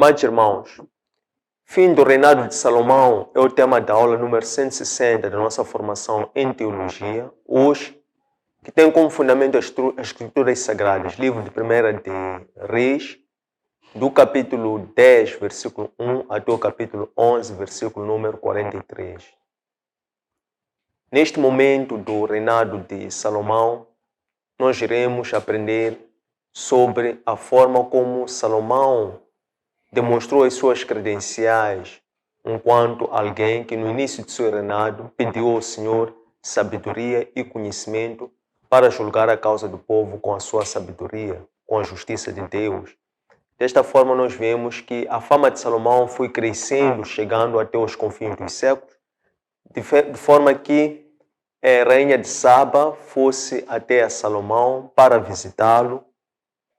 Amados irmãos, fim do reinado de Salomão é o tema da aula número 160 da nossa formação em Teologia, hoje, que tem como fundamento as Escrituras Sagradas, livro de 1 de Reis, do capítulo 10, versículo 1 até o capítulo 11, versículo número 43. Neste momento do reinado de Salomão, nós iremos aprender sobre a forma como Salomão demonstrou as suas credenciais enquanto alguém que no início de seu reinado pediu ao Senhor sabedoria e conhecimento para julgar a causa do povo com a sua sabedoria, com a justiça de Deus. Desta forma nós vemos que a fama de Salomão foi crescendo, chegando até os confins dos séculos, de forma que a rainha de Saba fosse até a Salomão para visitá-lo,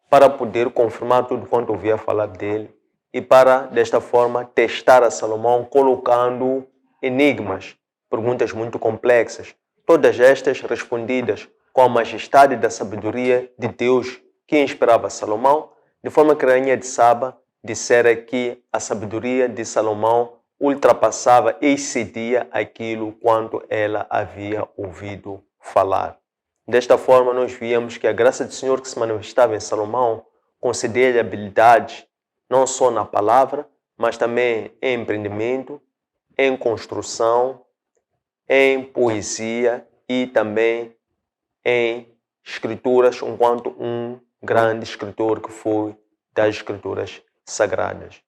para poder confirmar tudo quanto ouvia falar dele e para, desta forma, testar a Salomão colocando enigmas, perguntas muito complexas, todas estas respondidas com a majestade da sabedoria de Deus que inspirava Salomão, de forma que a rainha de Saba dissera que a sabedoria de Salomão ultrapassava e excedia aquilo quanto ela havia ouvido falar. Desta forma, nós víamos que a graça do Senhor que se manifestava em Salomão concedia-lhe habilidade, não só na palavra, mas também em empreendimento, em construção, em poesia e também em escrituras, enquanto um grande escritor que foi das escrituras sagradas.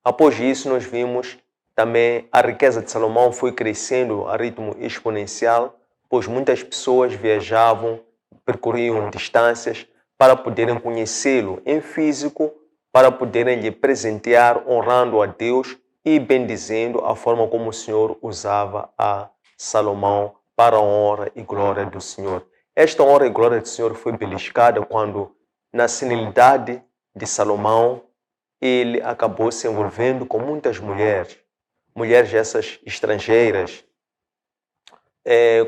Após isso, nós vimos também a riqueza de Salomão foi crescendo a ritmo exponencial, pois muitas pessoas viajavam, percorriam distâncias para poderem conhecê-lo em físico, para poderem lhe presentear, honrando a Deus e bendizendo a forma como o Senhor usava a Salomão para a honra e glória do Senhor. Esta honra e glória do Senhor foi beliscada quando, na senilidade de Salomão, ele acabou se envolvendo com muitas mulheres essas estrangeiras,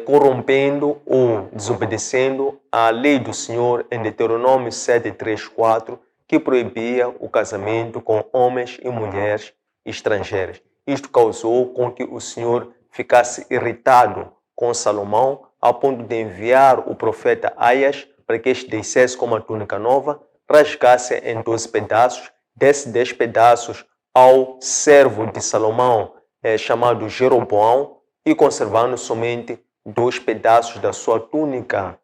corrompendo ou desobedecendo a lei do Senhor em Deuteronômio 7:3-4, que proibia o casamento com homens e mulheres estrangeiras. Isto causou com que o Senhor ficasse irritado com Salomão, a ponto de enviar o profeta Aias para que este descesse com uma túnica nova, rasgasse em 12 pedaços, desse 10 pedaços ao servo de Salomão, chamado Jeroboão, e conservando somente 2 pedaços da sua túnica,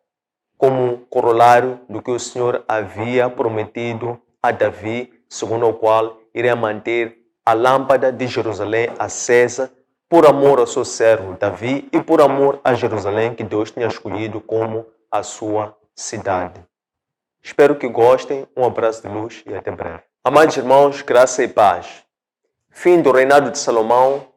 como corolário do que o Senhor havia prometido a Davi, segundo o qual iria manter a lâmpada de Jerusalém acesa por amor ao seu servo Davi e por amor a Jerusalém que Deus tinha escolhido como a sua cidade. Espero que gostem, um abraço de luz e até breve. Amados irmãos, graça e paz. Fim do reinado de Salomão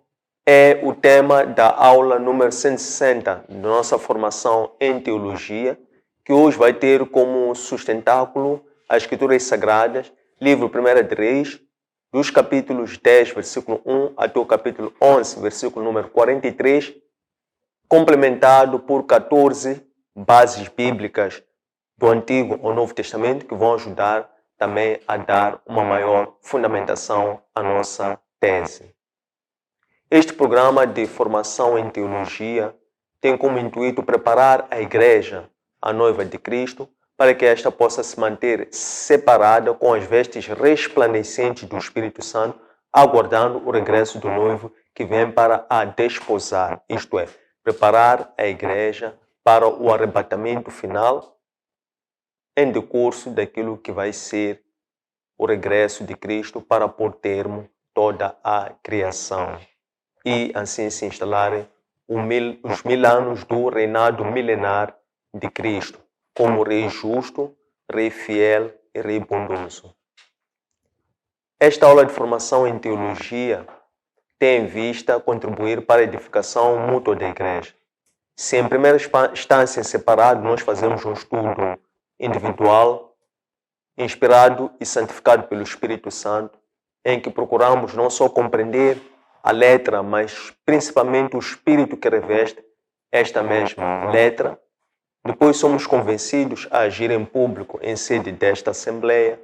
é o tema da aula número 160 da nossa formação em Teologia, que hoje vai ter como sustentáculo as Escrituras Sagradas, livro 1 de Reis, dos capítulos 10, versículo 1 até o capítulo 11, versículo número 43, complementado por 14 bases bíblicas do Antigo ao Novo Testamento, que vão ajudar também a dar uma maior fundamentação à nossa tese. Este programa de formação em teologia tem como intuito preparar a Igreja, a noiva de Cristo, para que esta possa se manter separada com as vestes resplandecentes do Espírito Santo, aguardando o regresso do noivo que vem para a desposar, isto é, preparar a Igreja para o arrebatamento final em decurso daquilo que vai ser o regresso de Cristo para pôr termo toda a criação e assim se instalarem os 1000 anos do reinado milenar de Cristo, como Rei justo, Rei fiel e Rei bondoso. Esta aula de formação em teologia tem em vista contribuir para a edificação mútua da Igreja. Se em primeira instância em separado nós fazemos um estudo individual, inspirado e santificado pelo Espírito Santo, em que procuramos não só compreender a letra, mas principalmente o espírito que reveste esta mesma letra. Depois somos convencidos a agir em público em sede desta Assembleia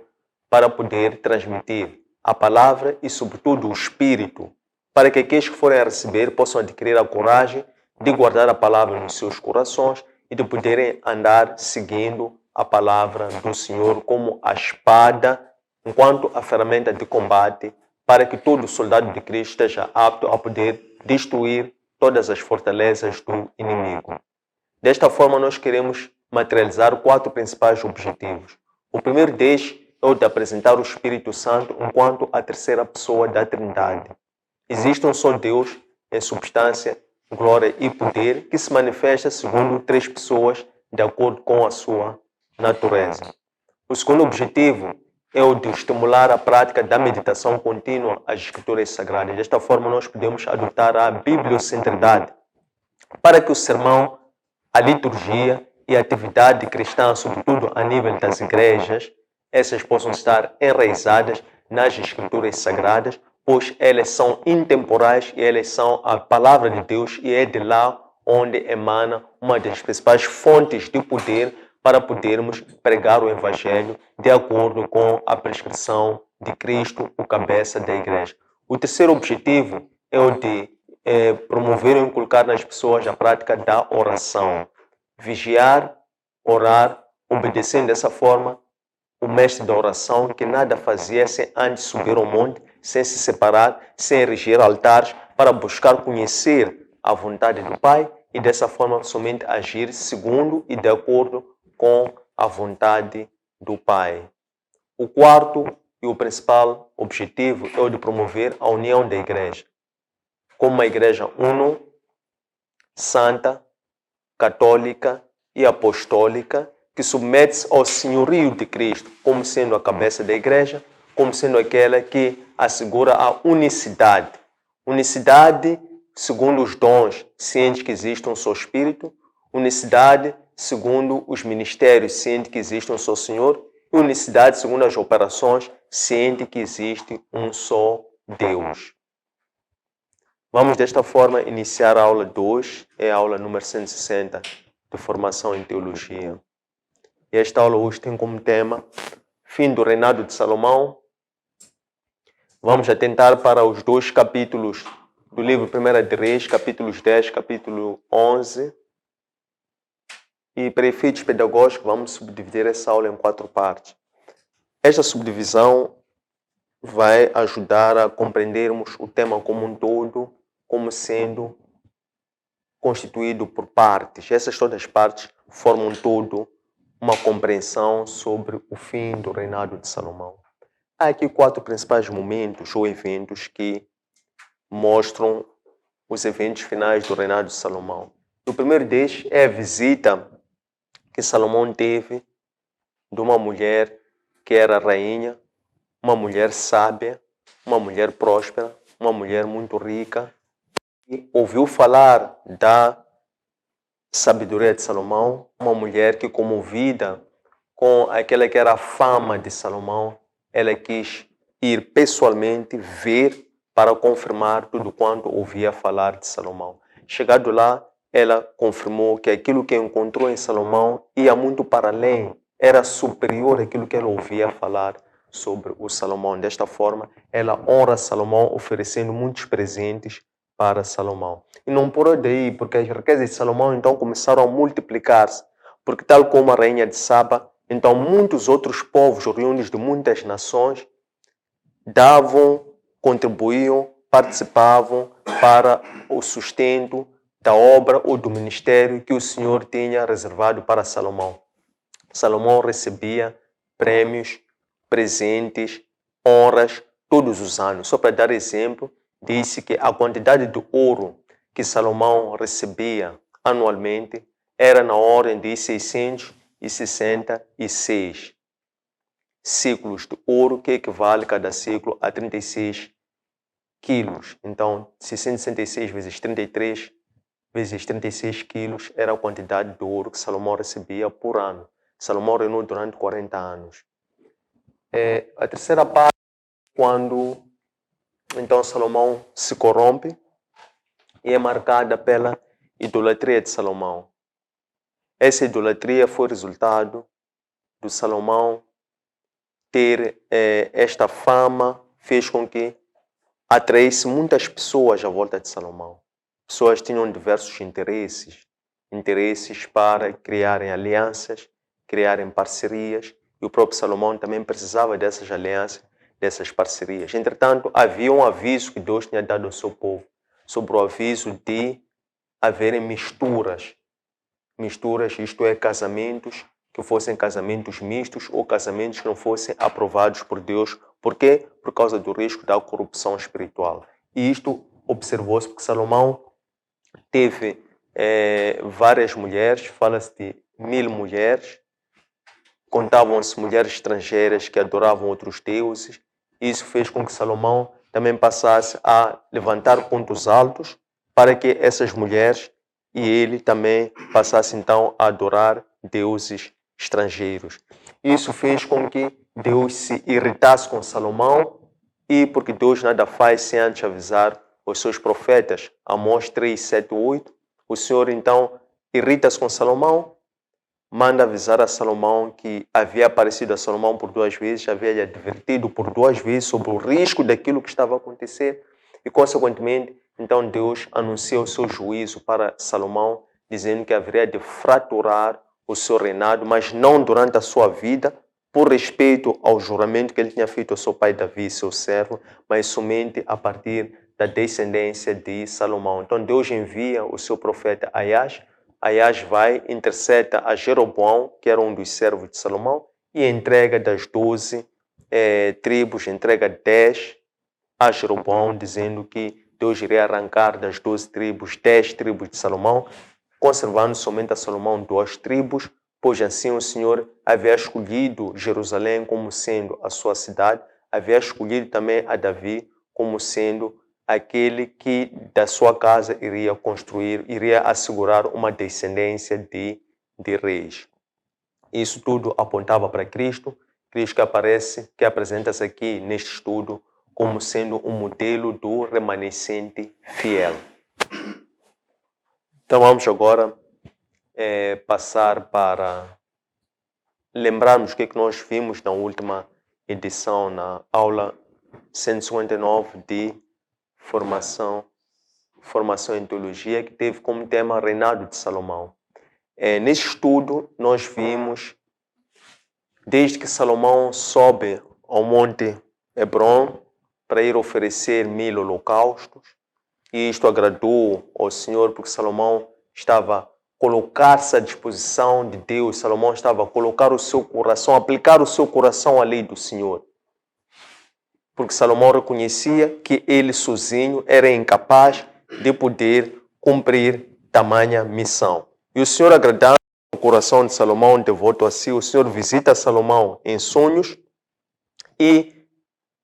para poder transmitir a palavra e, sobretudo, o Espírito, para que aqueles que forem a receber possam adquirir a coragem de guardar a palavra nos seus corações e de poderem andar seguindo a palavra do Senhor como a espada, enquanto a ferramenta de combate, para que todo soldado de Cristo esteja apto a poder destruir todas as fortalezas do inimigo. Desta forma, nós queremos materializar 4 principais objetivos. O primeiro deles é o de apresentar o Espírito Santo enquanto a terceira pessoa da Trindade. Existe um só Deus em substância, glória e poder que se manifesta segundo 3 pessoas de acordo com a sua natureza. O segundo objetivo é o de estimular a prática da meditação contínua às Escrituras Sagradas. Desta forma, nós podemos adotar a bibliocentridade para que o sermão, a liturgia e a atividade cristã, sobretudo a nível das igrejas, essas possam estar enraizadas nas Escrituras Sagradas, pois elas são intemporais e elas são a palavra de Deus e é de lá onde emana uma das principais fontes de poder para podermos pregar o Evangelho de acordo com a prescrição de Cristo, o cabeça da igreja. O terceiro objetivo é o de promover e inculcar nas pessoas a prática da oração. Vigiar, orar, obedecendo dessa forma o mestre da oração, que nada fazia sem antes subir ao monte, sem se separar, sem erigir altares, para buscar conhecer a vontade do Pai e dessa forma somente agir segundo e de acordo com a vontade do Pai. O quarto e o principal objetivo é o de promover a união da igreja, como uma igreja uno, santa, católica e apostólica, que submete-se ao senhorio de Cristo, como sendo a cabeça da igreja, como sendo aquela que assegura a unicidade. Unicidade segundo os dons, ciente que existe um só Espírito. Unicidade segundo os ministérios, ciente que existe um só Senhor. E unicidade segundo as operações, ciente que existe um só Deus. Vamos desta forma iniciar a aula 2, é a aula número 160 de formação em teologia. E esta aula hoje tem como tema fim do reinado de Salomão. Vamos atentar para os 2 capítulos do livro 1 de Reis, capítulos 10, capítulo 11. E para efeitos pedagógicos, vamos subdividir essa aula em 4 partes. Esta subdivisão vai ajudar a compreendermos o tema como um todo, como sendo constituído por partes. Essas todas as partes formam todo uma compreensão sobre o fim do reinado de Salomão. Há aqui 4 principais momentos ou eventos que mostram os eventos finais do reinado de Salomão. O primeiro deles é a visita que Salomão teve de uma mulher que era rainha, uma mulher sábia, uma mulher próspera, uma mulher muito rica, e ouviu falar da sabedoria de Salomão, uma mulher que, comovida com aquela que era a fama de Salomão, ela quis ir pessoalmente ver para confirmar tudo quanto ouvia falar de Salomão. Chegado lá, ela confirmou que aquilo que encontrou em Salomão ia muito para além, era superior àquilo que ela ouvia falar sobre o Salomão. Desta forma, ela honra Salomão oferecendo muitos presentes para Salomão. E não parou daí, porque as riquezas de Salomão então começaram a multiplicar-se, porque tal como a rainha de Saba, então muitos outros povos oriundos de muitas nações davam, contribuíam, participavam para o sustento da obra ou do ministério que o Senhor tinha reservado para Salomão. Salomão recebia prêmios, presentes, honras todos os anos. Só para dar exemplo, disse que a quantidade de ouro que Salomão recebia anualmente era na ordem de 666 ciclos de ouro, que equivale cada ciclo a 36 quilos. Então, 666 vezes 33 vezes 36 quilos era a quantidade de ouro que Salomão recebia por ano. Salomão reinou durante 40 anos. A terceira parte, quando então Salomão se corrompe, e é marcada pela idolatria de Salomão. Essa idolatria foi resultado de Salomão ter esta fama fez com que atraísse muitas pessoas à volta de Salomão. Pessoas tinham diversos interesses para criarem alianças, criarem parcerias, e o próprio Salomão também precisava dessas alianças, dessas parcerias. Entretanto, havia um aviso que Deus tinha dado ao seu povo, sobre o aviso de haverem misturas, isto é, casamentos que fossem casamentos mistos ou casamentos que não fossem aprovados por Deus. Por quê? Por causa do risco da corrupção espiritual. E isto observou-se porque Salomão teve várias mulheres, fala-se de 1000 mulheres, contavam-se mulheres estrangeiras que adoravam outros deuses. Isso fez com que Salomão também passasse a levantar pontos altos para que essas mulheres e ele também passasse então a adorar deuses estrangeiros. Isso fez com que Deus se irritasse com Salomão, e porque Deus nada faz sem antes avisar os seus profetas. Amós 3, 7, 8. O Senhor então irrita-se com Salomão, manda avisar a Salomão que havia aparecido a Salomão por 2 vezes, havia lhe advertido por 2 vezes sobre o risco daquilo que estava a acontecer, e consequentemente então Deus anuncia o seu juízo para Salomão, dizendo que haveria de fraturar o seu reinado, mas não durante a sua vida, por respeito ao juramento que ele tinha feito ao seu pai Davi, seu servo, mas somente a partir da descendência de Salomão. Então Deus envia o seu profeta Aias. Aias vai, interceta a Jeroboão, que era um dos servos de Salomão, e entrega das 12 tribos, entrega 10 a Jeroboão, dizendo que Deus iria arrancar das 12 tribos, 10 tribos de Salomão, conservando somente a Salomão 2 tribos, pois assim o Senhor havia escolhido Jerusalém como sendo a sua cidade, havia escolhido também a Davi como sendo aquele que da sua casa iria construir, iria assegurar uma descendência de reis. Isso tudo apontava para Cristo, Cristo que apresenta-se aqui neste estudo como sendo um modelo do remanescente fiel. Então vamos agora passar para lembrarmos o que nós vimos na última edição, na aula 159 de formação em teologia, que teve como tema Reinado de Salomão. Neste estudo nós vimos, desde que Salomão sobe ao monte Hebron para ir oferecer 1000 holocaustos, e isto agradou ao Senhor porque Salomão estava a colocar-se à disposição de Deus, Salomão estava a colocar o seu coração, aplicar o seu coração à lei do Senhor. Porque Salomão reconhecia que ele sozinho era incapaz de poder cumprir tamanha missão. E o Senhor, agradando o coração de Salomão, devoto a si, o Senhor visita Salomão em sonhos e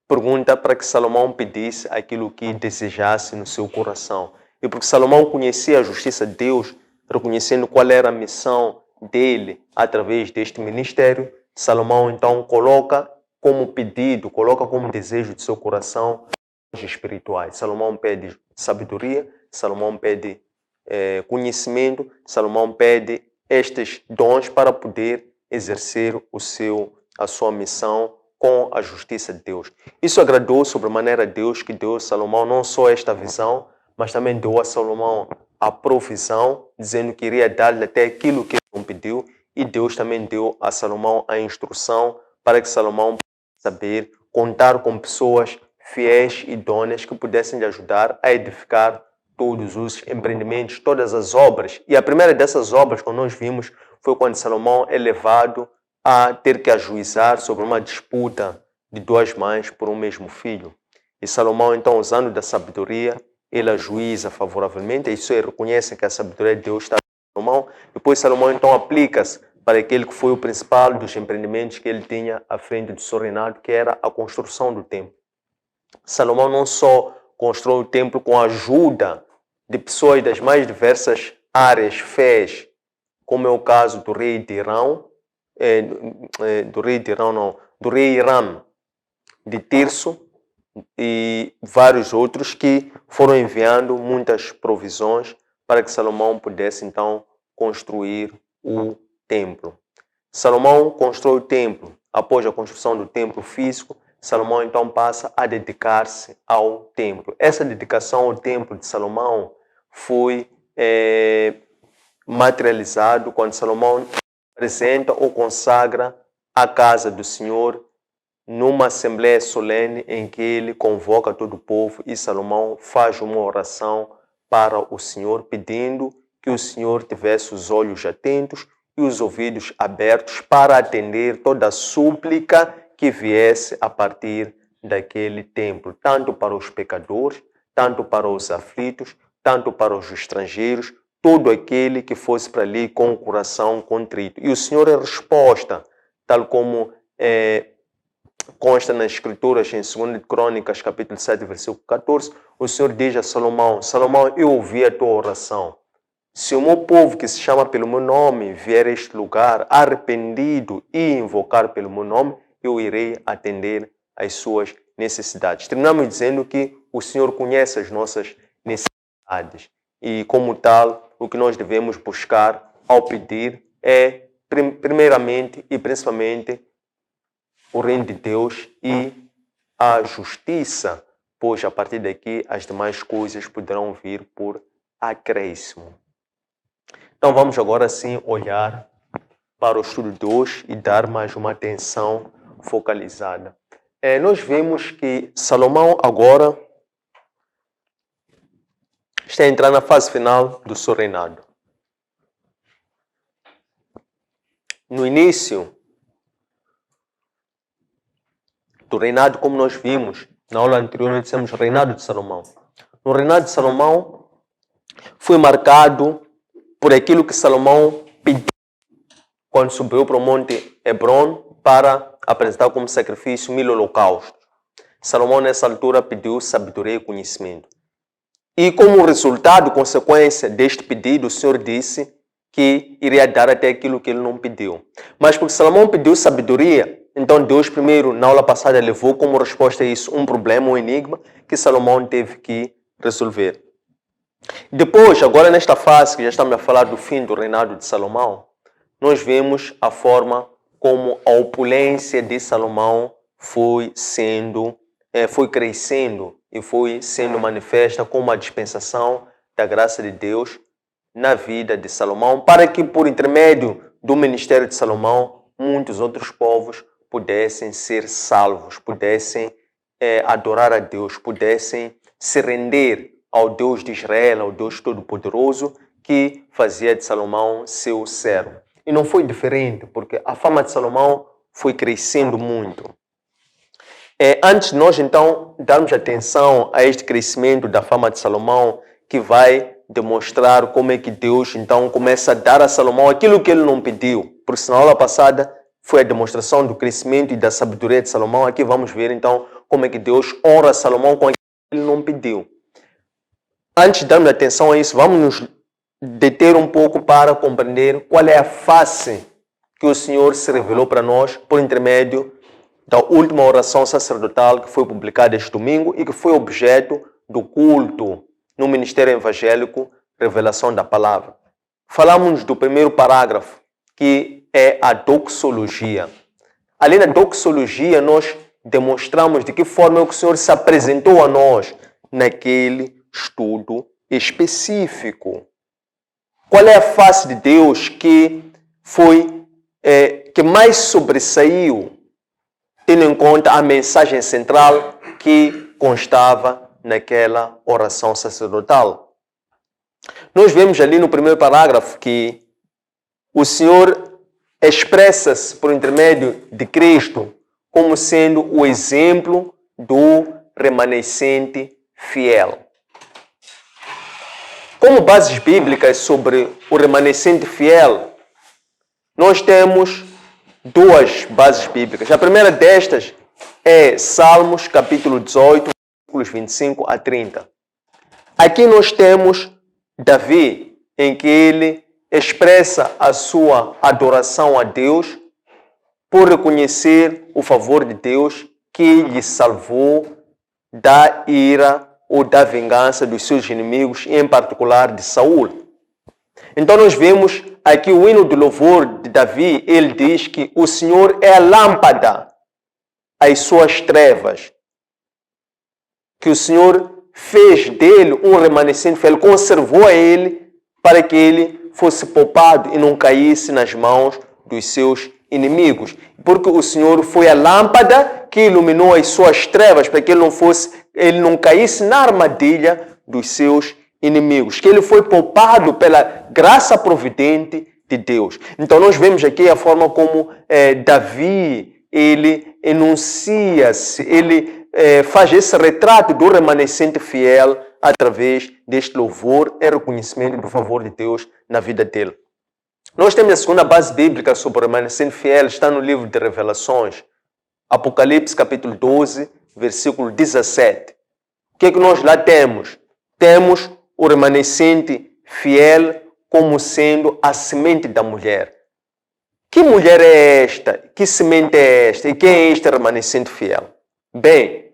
pergunta para que Salomão pedisse aquilo que desejasse no seu coração. E porque Salomão conhecia a justiça de Deus, reconhecendo qual era a missão dele através deste ministério, Salomão então coloca como pedido, coloca como desejo de seu coração os espirituais. Salomão pede sabedoria, Salomão pede conhecimento, Salomão pede estes dons para poder exercer a sua missão com a justiça de Deus. Isso agradou sobremaneira a Deus, que deu a Salomão não só esta visão, mas também deu a Salomão a provisão, dizendo que iria dar-lhe até aquilo que ele não pediu, e Deus também deu a Salomão a instrução para que Salomão saber contar com pessoas fiéis e idôneas que pudessem lhe ajudar a edificar todos os empreendimentos, todas as obras. E a primeira dessas obras, como nós vimos, foi quando Salomão é levado a ter que ajuizar sobre uma disputa de 2 mães por um mesmo filho. E Salomão, então, usando da sabedoria, ele ajuiza favoravelmente, e isso ele reconhece que a sabedoria de Deus está em Salomão. Depois Salomão, então, aplica-se para aquele que foi o principal dos empreendimentos que ele tinha à frente do seu reinado, que era a construção do templo. Salomão não só constrói o templo com a ajuda de pessoas das mais diversas áreas, fés, como é o caso do rei de Irão, do rei Hiram, de Tirso, e vários outros que foram enviando muitas provisões para que Salomão pudesse então construir o templo. Salomão constrói o templo. Após a construção do templo físico, Salomão então passa a dedicar-se ao templo. Essa dedicação ao templo de Salomão foi materializado quando Salomão apresenta ou consagra a casa do Senhor numa assembleia solene em que ele convoca todo o povo e Salomão faz uma oração para o Senhor, pedindo que o Senhor tivesse os olhos atentos e os ouvidos abertos para atender toda a súplica que viesse a partir daquele templo, tanto para os pecadores, tanto para os aflitos, tanto para os estrangeiros, todo aquele que fosse para ali com o coração contrito. E o Senhor é resposta, tal como consta nas Escrituras, em 2 Crônicas, capítulo 7, versículo 14, o Senhor diz a Salomão, Salomão, eu ouvi a tua oração. Se o meu povo que se chama pelo meu nome vier a este lugar arrependido e invocar pelo meu nome, eu irei atender às suas necessidades. Terminamos dizendo que o Senhor conhece as nossas necessidades e, como tal, o que nós devemos buscar ao pedir é, primeiramente e principalmente, o reino de Deus e a justiça, pois a partir daqui as demais coisas poderão vir por acréscimo. Então vamos agora sim olhar para o estudo de hoje e dar mais uma atenção focalizada. Nós vemos que Salomão agora está a entrar na fase final do seu reinado. No início do reinado, como nós vimos na aula anterior, nós dissemos reinado de Salomão. No reinado de Salomão foi marcado por aquilo que Salomão pediu quando subiu para o monte Hebron para apresentar como sacrifício 1000 holocaustos. Salomão nessa altura pediu sabedoria e conhecimento. E como resultado, consequência deste pedido, o Senhor disse que iria dar até aquilo que ele não pediu. Mas porque Salomão pediu sabedoria, então Deus primeiro, na aula passada, levou como resposta a isso um problema, um enigma, que Salomão teve que resolver. Depois, agora nesta fase, que já estamos a falar do fim do reinado de Salomão, nós vemos a forma como a opulência de Salomão foi crescendo e foi sendo manifesta como a dispensação da graça de Deus na vida de Salomão, para que por intermédio do ministério de Salomão, muitos outros povos pudessem ser salvos, pudessem adorar a Deus, pudessem se render ao Deus de Israel, ao Deus Todo-Poderoso, que fazia de Salomão seu servo. E não foi diferente, porque a fama de Salomão foi crescendo muito. Antes de nós, então, darmos atenção a este crescimento da fama de Salomão, que vai demonstrar como é que Deus, então, começa a dar a Salomão aquilo que ele não pediu. Porque na aula passada foi a demonstração do crescimento e da sabedoria de Salomão. Aqui vamos ver, então, como é que Deus honra Salomão com aquilo que ele não pediu. Antes de darmos atenção a isso, vamos nos deter um pouco para compreender qual é a face que o Senhor se revelou para nós por intermédio da última oração sacerdotal que foi publicada este domingo e que foi objeto do culto no Ministério Evangélico Revelação da Palavra. Falamos do primeiro parágrafo, que é a doxologia. Ali na doxologia, nós demonstramos de que forma o Senhor se apresentou a nós naquele estudo específico. Qual é a face de Deus que mais sobressaiu, tendo em conta a mensagem central que constava naquela oração sacerdotal? Nós vemos ali no primeiro parágrafo que o Senhor expressa-se por intermédio de Cristo como sendo o exemplo do remanescente fiel. Como bases bíblicas sobre o remanescente fiel, nós temos duas bases bíblicas. A primeira destas é Salmos, capítulo 18, versículos 25 a 30. Aqui nós temos Davi, em que ele expressa a sua adoração a Deus por reconhecer o favor de Deus que lhe salvou da ira ou da vingança dos seus inimigos, e em particular de Saul. Então nós vemos aqui o hino do louvor de Davi, ele diz que o Senhor é a lâmpada às suas trevas, que o Senhor fez dele um remanescente fiel, conservou a ele para que ele fosse poupado e não caísse nas mãos dos seus inimigos. Porque o Senhor foi a lâmpada que iluminou as suas trevas, para que ele não caísse na armadilha dos seus inimigos, que ele foi poupado pela graça providente de Deus. Então nós vemos aqui a forma como Davi, ele enuncia-se, ele faz esse retrato do remanescente fiel através deste louvor e reconhecimento do favor de Deus na vida dele. Nós temos a segunda base bíblica sobre o remanescente fiel, está no livro de Revelações, Apocalipse capítulo 12, versículo 17. O que é que nós lá temos? Temos o remanescente fiel como sendo a semente da mulher. Que mulher é esta? Que semente é esta? E quem é este remanescente fiel? Bem,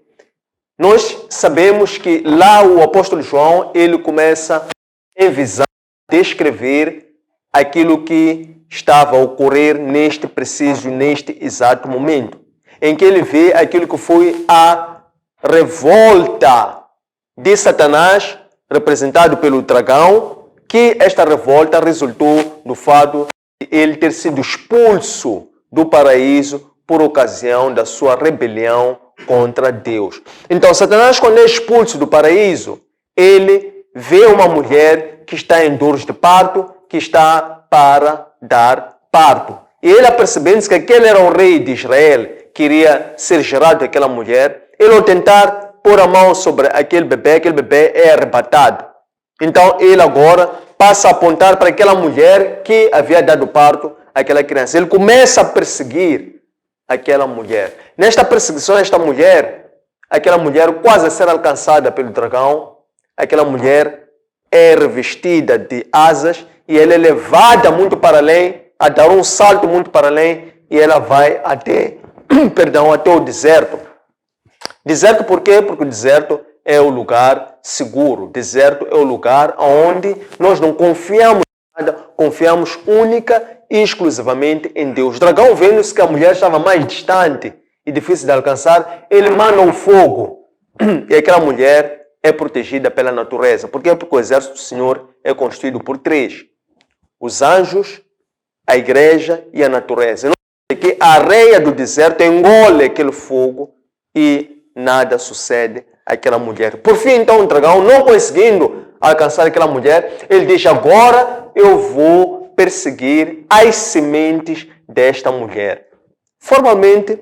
nós sabemos que lá o apóstolo João, ele começa em visão a descrever aquilo que estava a ocorrer neste exato momento, em que ele vê aquilo que foi a revolta de Satanás, representado pelo dragão, que esta revolta resultou do fato de ele ter sido expulso do paraíso por ocasião da sua rebelião contra Deus. Então, Satanás, quando é expulso do paraíso, ele vê uma mulher que está em dores de parto, que está para dar parto. E ele, apercebendo-se que aquele era o rei de Israel, que iria ser gerado daquela mulher, ele, ao tentar pôr a mão sobre aquele bebê é arrebatado. Então, ele agora passa a apontar para aquela mulher que havia dado parto àquela criança. Ele começa a perseguir aquela mulher. Nesta perseguição, aquela mulher quase a ser alcançada pelo dragão, aquela mulher é revestida de asas e ela é levada muito para além, a dar um salto muito para além, e ela vai até o deserto. Deserto por quê? Porque o deserto é o lugar seguro. O deserto é o lugar onde nós não confiamos em nada, confiamos única e exclusivamente em Deus. O dragão, vendo-se que a mulher estava mais distante e difícil de alcançar, ele manda o fogo. E aquela mulher é protegida pela natureza. Por quê? Porque o exército do Senhor é constituído por três: os anjos, a igreja e a natureza. Não é que a areia do deserto engole aquele fogo e nada sucede àquela mulher. Por fim, então, o dragão, não conseguindo alcançar aquela mulher, ele diz: agora eu vou perseguir as sementes desta mulher. Formalmente,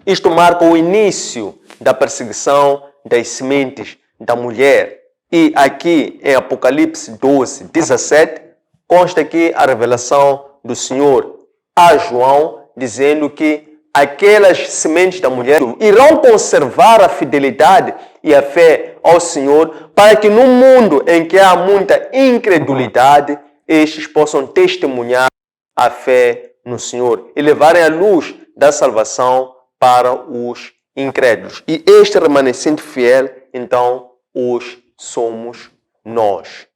isto marca o início da perseguição das sementes da mulher. E aqui em Apocalipse 12, 17, consta aqui a revelação do Senhor a João, dizendo que aquelas sementes da mulher irão conservar a fidelidade e a fé ao Senhor, para que no mundo em que há muita incredulidade, estes possam testemunhar a fé no Senhor e levarem a luz da salvação para os incrédulos. E este remanescente fiel, então, os somos nós.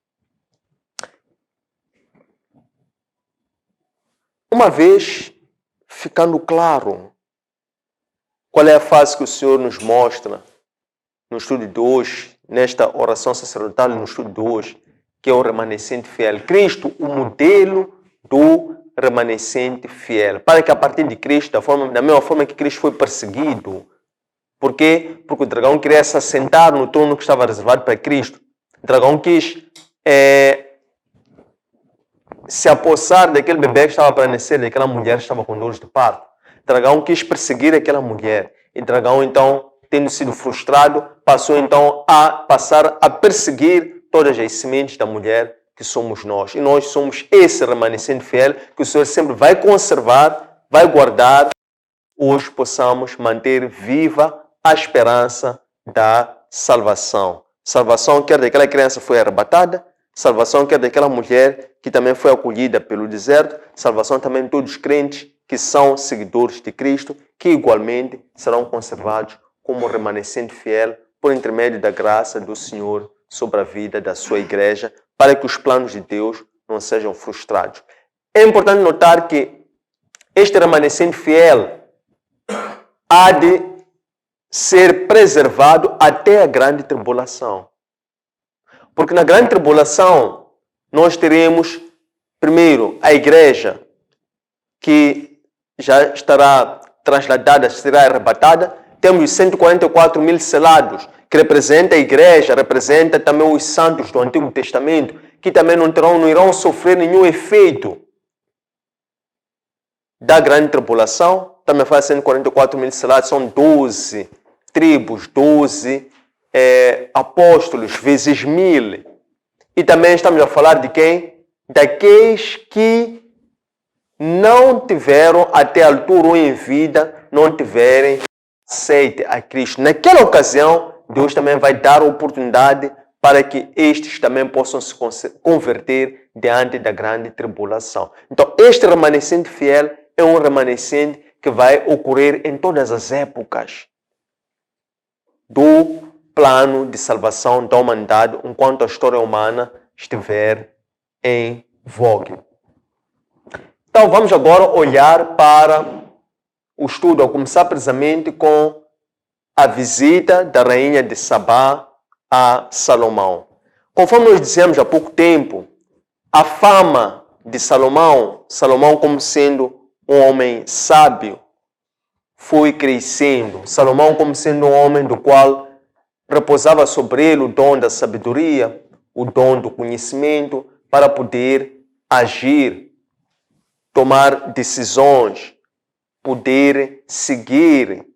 Uma vez ficando claro qual é a fase que o Senhor nos mostra no estudo de hoje, nesta oração sacerdotal no estudo de hoje, que é o remanescente fiel. Cristo, o modelo do remanescente fiel. Para que a partir de Cristo, da mesma forma que Cristo foi perseguido. Por quê? Porque o dragão queria se assentar no trono que estava reservado para Cristo. O dragão quis se apossar daquele bebê que estava para nascer, daquela mulher que estava com dores de parto. O dragão quis perseguir aquela mulher. E o dragão, então, tendo sido frustrado, passou então a passar a perseguir todas as sementes da mulher que somos nós. E nós somos esse remanescente fiel que o Senhor sempre vai conservar, vai guardar, hoje possamos manter viva a esperança da salvação. Salvação quer daquela criança foi arrebatada, salvação quer daquela mulher que também foi acolhida pelo deserto, salvação também de todos os crentes que são seguidores de Cristo, que igualmente serão conservados como remanescente fiel por intermédio da graça do Senhor sobre a vida da sua igreja, para que os planos de Deus não sejam frustrados. É importante notar que este remanescente fiel há de ser preservado até a grande tribulação. Porque na grande tribulação, nós teremos, primeiro, a igreja, que já estará trasladada, será arrebatada. Temos os 144 mil selados, que representa a igreja, representa também os santos do Antigo Testamento, que também não irão sofrer nenhum efeito da grande tribulação. Também faz 144 mil selados, são 12 tribos, 12 apóstolos, vezes 1000. E também estamos a falar de quem? Daqueles que não tiveram até a altura ou em vida, não tiverem aceite a Cristo. Naquela ocasião, Deus também vai dar oportunidade para que estes também possam se converter diante da grande tribulação. Então, este remanescente fiel é um remanescente que vai ocorrer em todas as épocas do plano de salvação da humanidade, enquanto a história humana estiver em vogue. Então, vamos agora olhar para o estudo, a começar precisamente com a visita da rainha de Sabá a Salomão. Conforme nós dissemos há pouco tempo, a fama de Salomão como sendo um homem sábio, foi crescendo. Salomão como sendo um homem do qual repousava sobre ele o dom da sabedoria, o dom do conhecimento, para poder agir, tomar decisões, poder seguir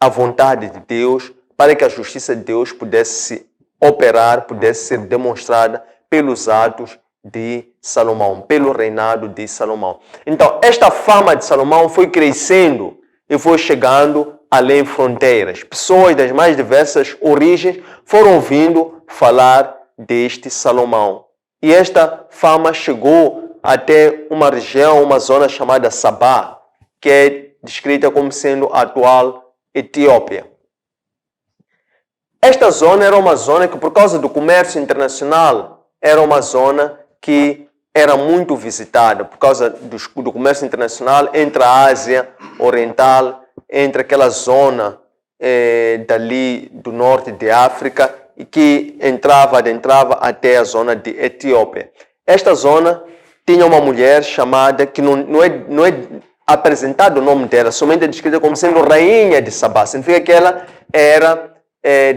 a vontade de Deus, para que a justiça de Deus pudesse operar, pudesse ser demonstrada pelos atos de Salomão, pelo reinado de Salomão. Então, esta fama de Salomão foi crescendo e foi chegando além fronteiras. Pessoas das mais diversas origens foram ouvindo falar deste Salomão. E esta fama chegou até uma região, uma zona chamada Sabá, que é descrita como sendo a atual Etiópia. Esta zona era uma zona que, por causa do comércio internacional, era uma zona que era muito visitada, por causa do comércio internacional entre a Ásia Oriental, entre aquela zona dali do norte de África, e que adentrava até a zona de Etiópia. Esta zona tinha uma mulher chamada, que não é apresentado o nome dela, somente é descrita como sendo rainha de Sabá. Significa que ela era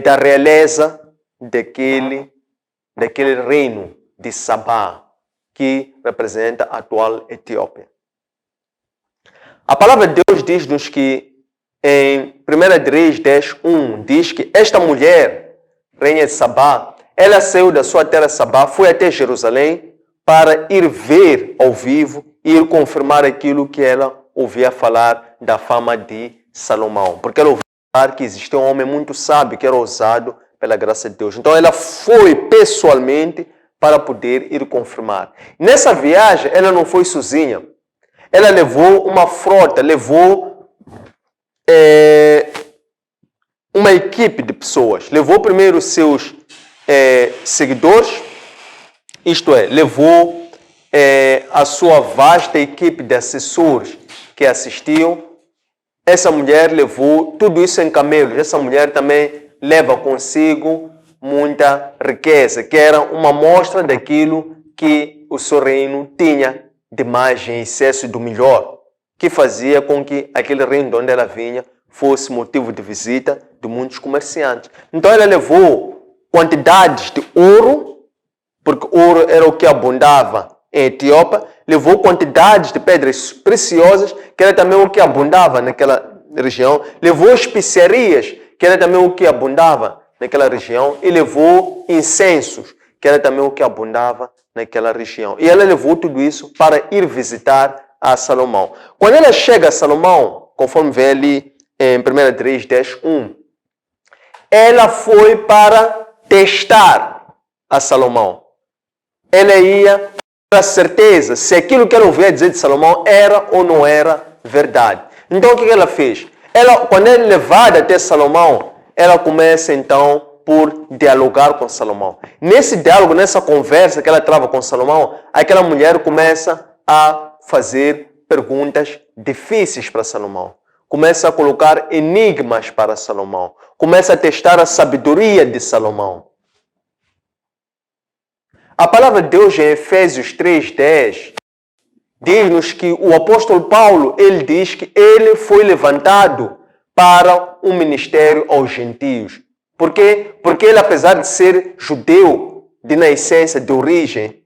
da realeza daquele reino de Sabá, que representa a atual Etiópia. A palavra de Deus diz-nos que em 1 Reis 10:1 diz que esta mulher, rainha de Sabá, ela saiu da sua terra Sabá, foi até Jerusalém para ir ver ao vivo e ir confirmar aquilo que ela ouvia falar da fama de Salomão. Porque ela ouvia falar que existia um homem muito sábio, que era ousado pela graça de Deus. Então ela foi pessoalmente para poder ir confirmar. Nessa viagem, ela não foi sozinha. Ela levou uma frota, levou uma equipe de pessoas. Levou primeiro os seus seguidores, isto é, levou a sua vasta equipe de assessores que assistiam. Essa mulher levou tudo isso em camelos. Essa mulher também leva consigo muita riqueza, que era uma amostra daquilo que o seu reino tinha de mais em excesso do melhor, que fazia com que aquele reino de onde ela vinha fosse motivo de visita de muitos comerciantes. Então ela levou quantidades de ouro, porque ouro era o que abundava em Etiópia, levou quantidades de pedras preciosas, que era também o que abundava naquela região, levou especiarias, que era também o que abundava naquela região, e levou incensos, que era também o que abundava naquela região. E ela levou tudo isso para ir visitar a Salomão. Quando ela chega a Salomão, conforme vem ali em 1 Reis 10:1, ela foi para testar a Salomão. Ela ia para certeza se aquilo que ela ouvia dizer de Salomão era ou não era verdade. Então o que ela fez? Quando ela é levada até Salomão, ela começa então por dialogar com Salomão. Nesse diálogo, nessa conversa que ela trava com Salomão, aquela mulher começa a fazer perguntas difíceis para Salomão. começa a colocar enigmas para Salomão. Começa a testar a sabedoria de Salomão. A palavra de Deus em Efésios 3:10 diz-nos que o apóstolo Paulo, ele diz que ele foi levantado para um ministério aos gentios. Por quê? Porque ele, apesar de ser judeu de nascença, de origem,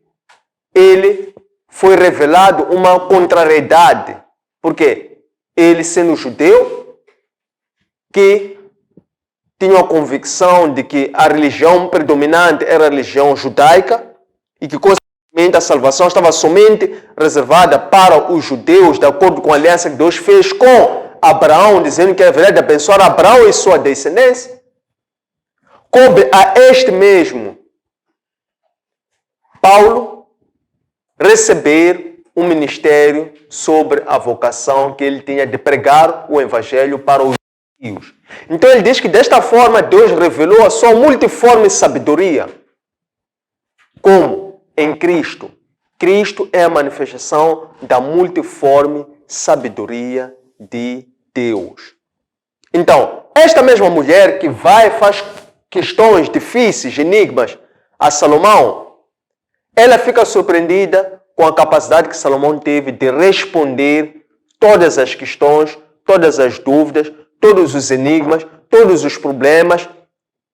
ele foi revelado uma contrariedade. Por quê? Ele, sendo judeu, que tinha a convicção de que a religião predominante era a religião judaica e que, consequentemente, a salvação estava somente reservada para os judeus, de acordo com a aliança que Deus fez com Abraão, dizendo que era verdade abençoar Abraão e sua descendência. Coube a este mesmo Paulo receber um ministério sobre a vocação que ele tinha de pregar o evangelho para os gentios. Então ele diz que desta forma Deus revelou a sua multiforme sabedoria. Como? Em Cristo. Cristo é a manifestação da multiforme sabedoria de Deus. Então, esta mesma mulher que faz questões difíceis, enigmas a Salomão, ela fica surpreendida com a capacidade que Salomão teve de responder todas as questões, todas as dúvidas, todos os enigmas, todos os problemas,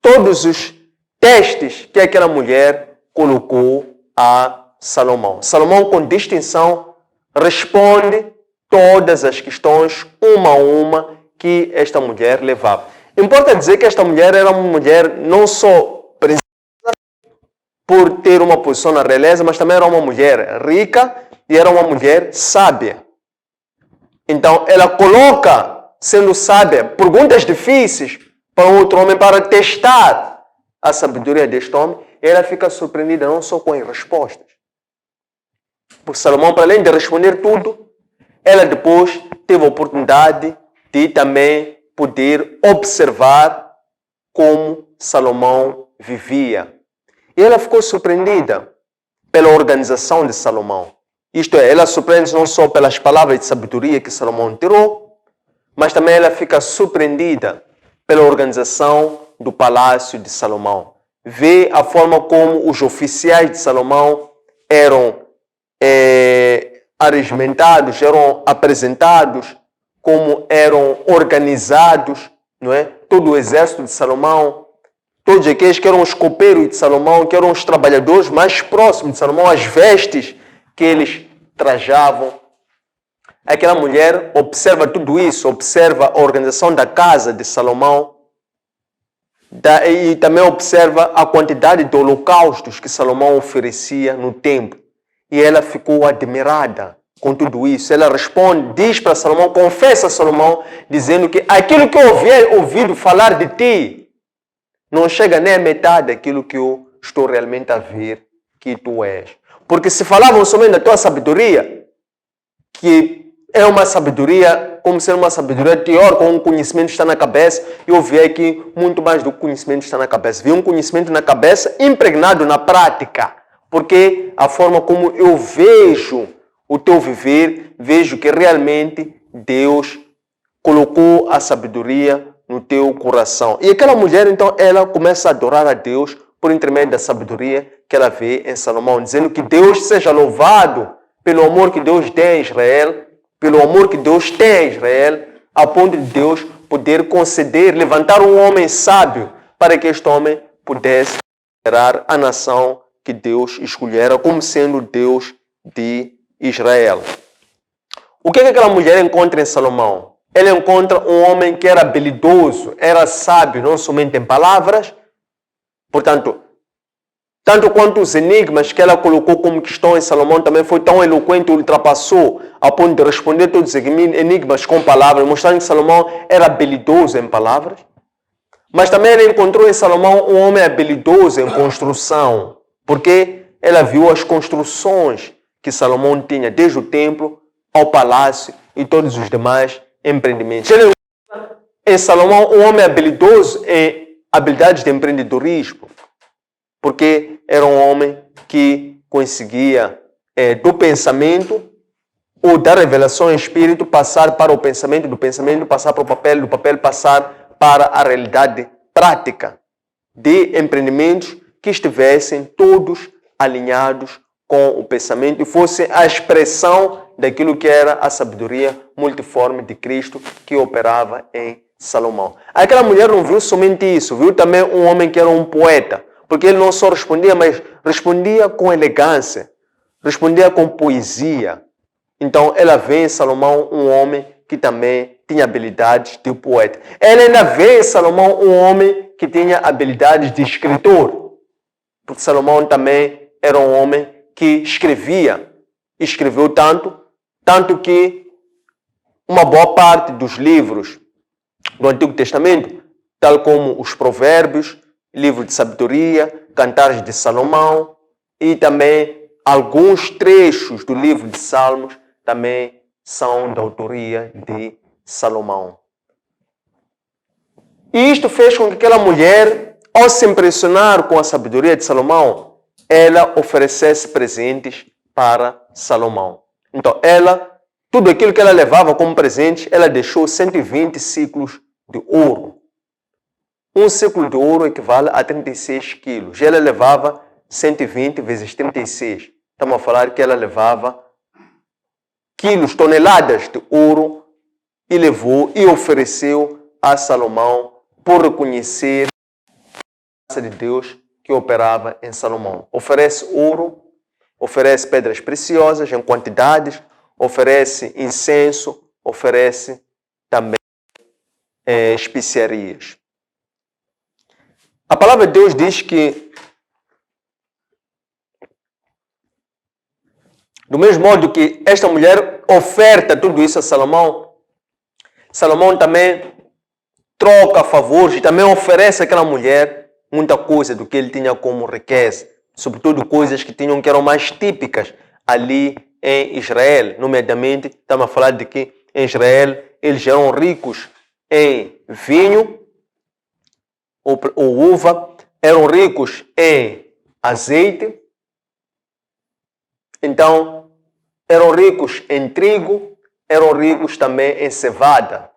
todos os testes que aquela mulher colocou a Salomão. Salomão, com distinção, responde todas as questões, uma a uma, que esta mulher levava. Importa dizer que esta mulher era uma mulher não só princesa por ter uma posição na realeza, mas também era uma mulher rica e era uma mulher sábia. Então, ela coloca, sendo sábia, perguntas difíceis para um outro homem para testar a sabedoria deste homem. E ela fica surpreendida não só com as respostas. Porque Salomão, para além de responder tudo, ela depois teve a oportunidade de também poder observar como Salomão vivia. E ela ficou surpreendida pela organização de Salomão. Isto é, ela surpreende não só pelas palavras de sabedoria que Salomão tirou, mas também ela fica surpreendida pela organização do palácio de Salomão. Vê a forma como os oficiais de Salomão eram arregimentados, eram apresentados, como eram organizados, não é? Todo o exército de Salomão, todos aqueles que eram os copeiros de Salomão, que eram os trabalhadores mais próximos de Salomão, as vestes que eles trajavam. Aquela mulher observa tudo isso, observa a organização da casa de Salomão e também observa a quantidade de holocaustos que Salomão oferecia no templo. E ela ficou admirada com tudo isso. Ela responde, diz para Salomão, confessa a Salomão, dizendo que aquilo que eu havia ouvido falar de ti não chega nem a metade daquilo que eu estou realmente a ver que tu és. Porque se falavam somente da tua sabedoria, que é uma sabedoria, como ser uma sabedoria teórica, um conhecimento está na cabeça, eu vi aqui muito mais do que conhecimento está na cabeça. Vi um conhecimento na cabeça impregnado na prática. Porque a forma como eu vejo o teu viver, vejo que realmente Deus colocou a sabedoria no teu coração. E aquela mulher, então, ela começa a adorar a Deus por intermédio da sabedoria que ela vê em Salomão, dizendo que Deus seja louvado pelo amor que Deus tem a Israel, pelo amor que Deus tem a Israel, a ponto de Deus poder conceder, levantar um homem sábio para que este homem pudesse liderar a nação que Deus escolhera como sendo Deus de Israel. O que aquela mulher encontra em Salomão? Ela encontra um homem que era habilidoso, era sábio, não somente em palavras. Portanto, tanto quanto os enigmas que ela colocou como questão em Salomão também foi tão eloquente, ultrapassou a ponto de responder todos os enigmas com palavras, mostrando que Salomão era habilidoso em palavras. Mas também ela encontrou em Salomão um homem habilidoso em construção, porque ela viu as construções que Salomão tinha, desde o templo ao palácio e todos os demais empreendimentos. Ela encontra em Salomão um homem habilidoso em habilidades de empreendedorismo, porque era um homem que conseguia, do pensamento, ou da revelação em espírito passar para o pensamento, do pensamento passar para o papel, do papel passar para a realidade prática de empreendimentos que estivessem todos alinhados com o pensamento e fosse a expressão daquilo que era a sabedoria multiforme de Cristo que operava em Salomão. Aquela mulher não viu somente isso, viu também um homem que era um poeta, porque ele não só respondia, mas respondia com elegância, respondia com poesia. Então ela vê em Salomão um homem que também tinha habilidades de poeta. Ela ainda vê em Salomão um homem que tinha habilidades de escritor, porque Salomão também era um homem que escrevia, escreveu tanto que uma boa parte dos livros do Antigo Testamento, tal como os Provérbios, livro de sabedoria, Cantares de Salomão e também alguns trechos do livro de Salmos também são da autoria de Salomão. E isto fez com que aquela mulher, ao se impressionar com a sabedoria de Salomão, ela oferecesse presentes para Salomão. Então, tudo aquilo que ela levava como presente, ela deixou 120 ciclos de ouro. Um ciclo de ouro equivale a 36 quilos. E ela levava 120 vezes 36. Estamos a falar que ela levava quilos, toneladas de ouro e levou e ofereceu a Salomão por reconhecer a graça de Deus que operava em Salomão. Oferece ouro, oferece pedras preciosas em quantidades, oferece incenso, oferece também especiarias. A palavra de Deus diz que, do mesmo modo que esta mulher oferta tudo isso a Salomão, Salomão também troca favores e também oferece àquela mulher muita coisa do que ele tinha como riqueza, sobretudo coisas que eram mais típicas ali em Israel. Nomeadamente, estamos a falar de que em Israel eles eram ricos em vinho ou uva, eram ricos em azeite, então eram ricos em trigo, eram ricos também em cevada.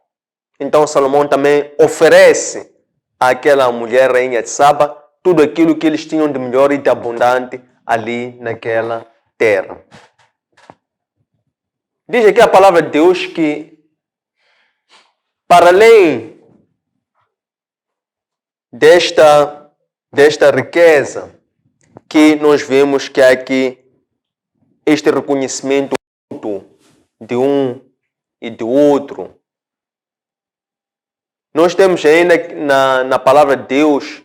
Então Salomão também oferece àquela mulher rainha de Saba tudo aquilo que eles tinham de melhor e de abundante ali naquela terra. Diz aqui a palavra de Deus que, para além desta riqueza que nós vemos que há aqui este reconhecimento de um e do outro, nós temos ainda na palavra de Deus,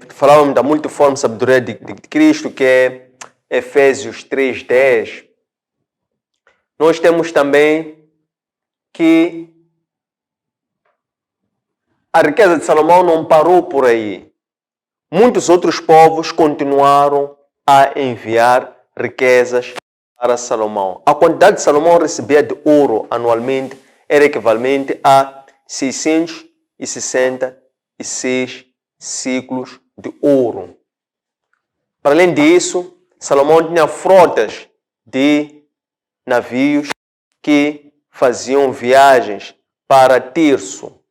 falávamos da multiforme sabedoria de Cristo, que é Efésios 3:10. Nós temos também que a riqueza de Salomão não parou por aí. Muitos outros povos continuaram a enviar riquezas para Salomão. A quantidade de Salomão recebia de ouro anualmente era equivalente a 666 ciclos de ouro. Para além disso, Salomão tinha frotas de navios que faziam viagens para Tirso.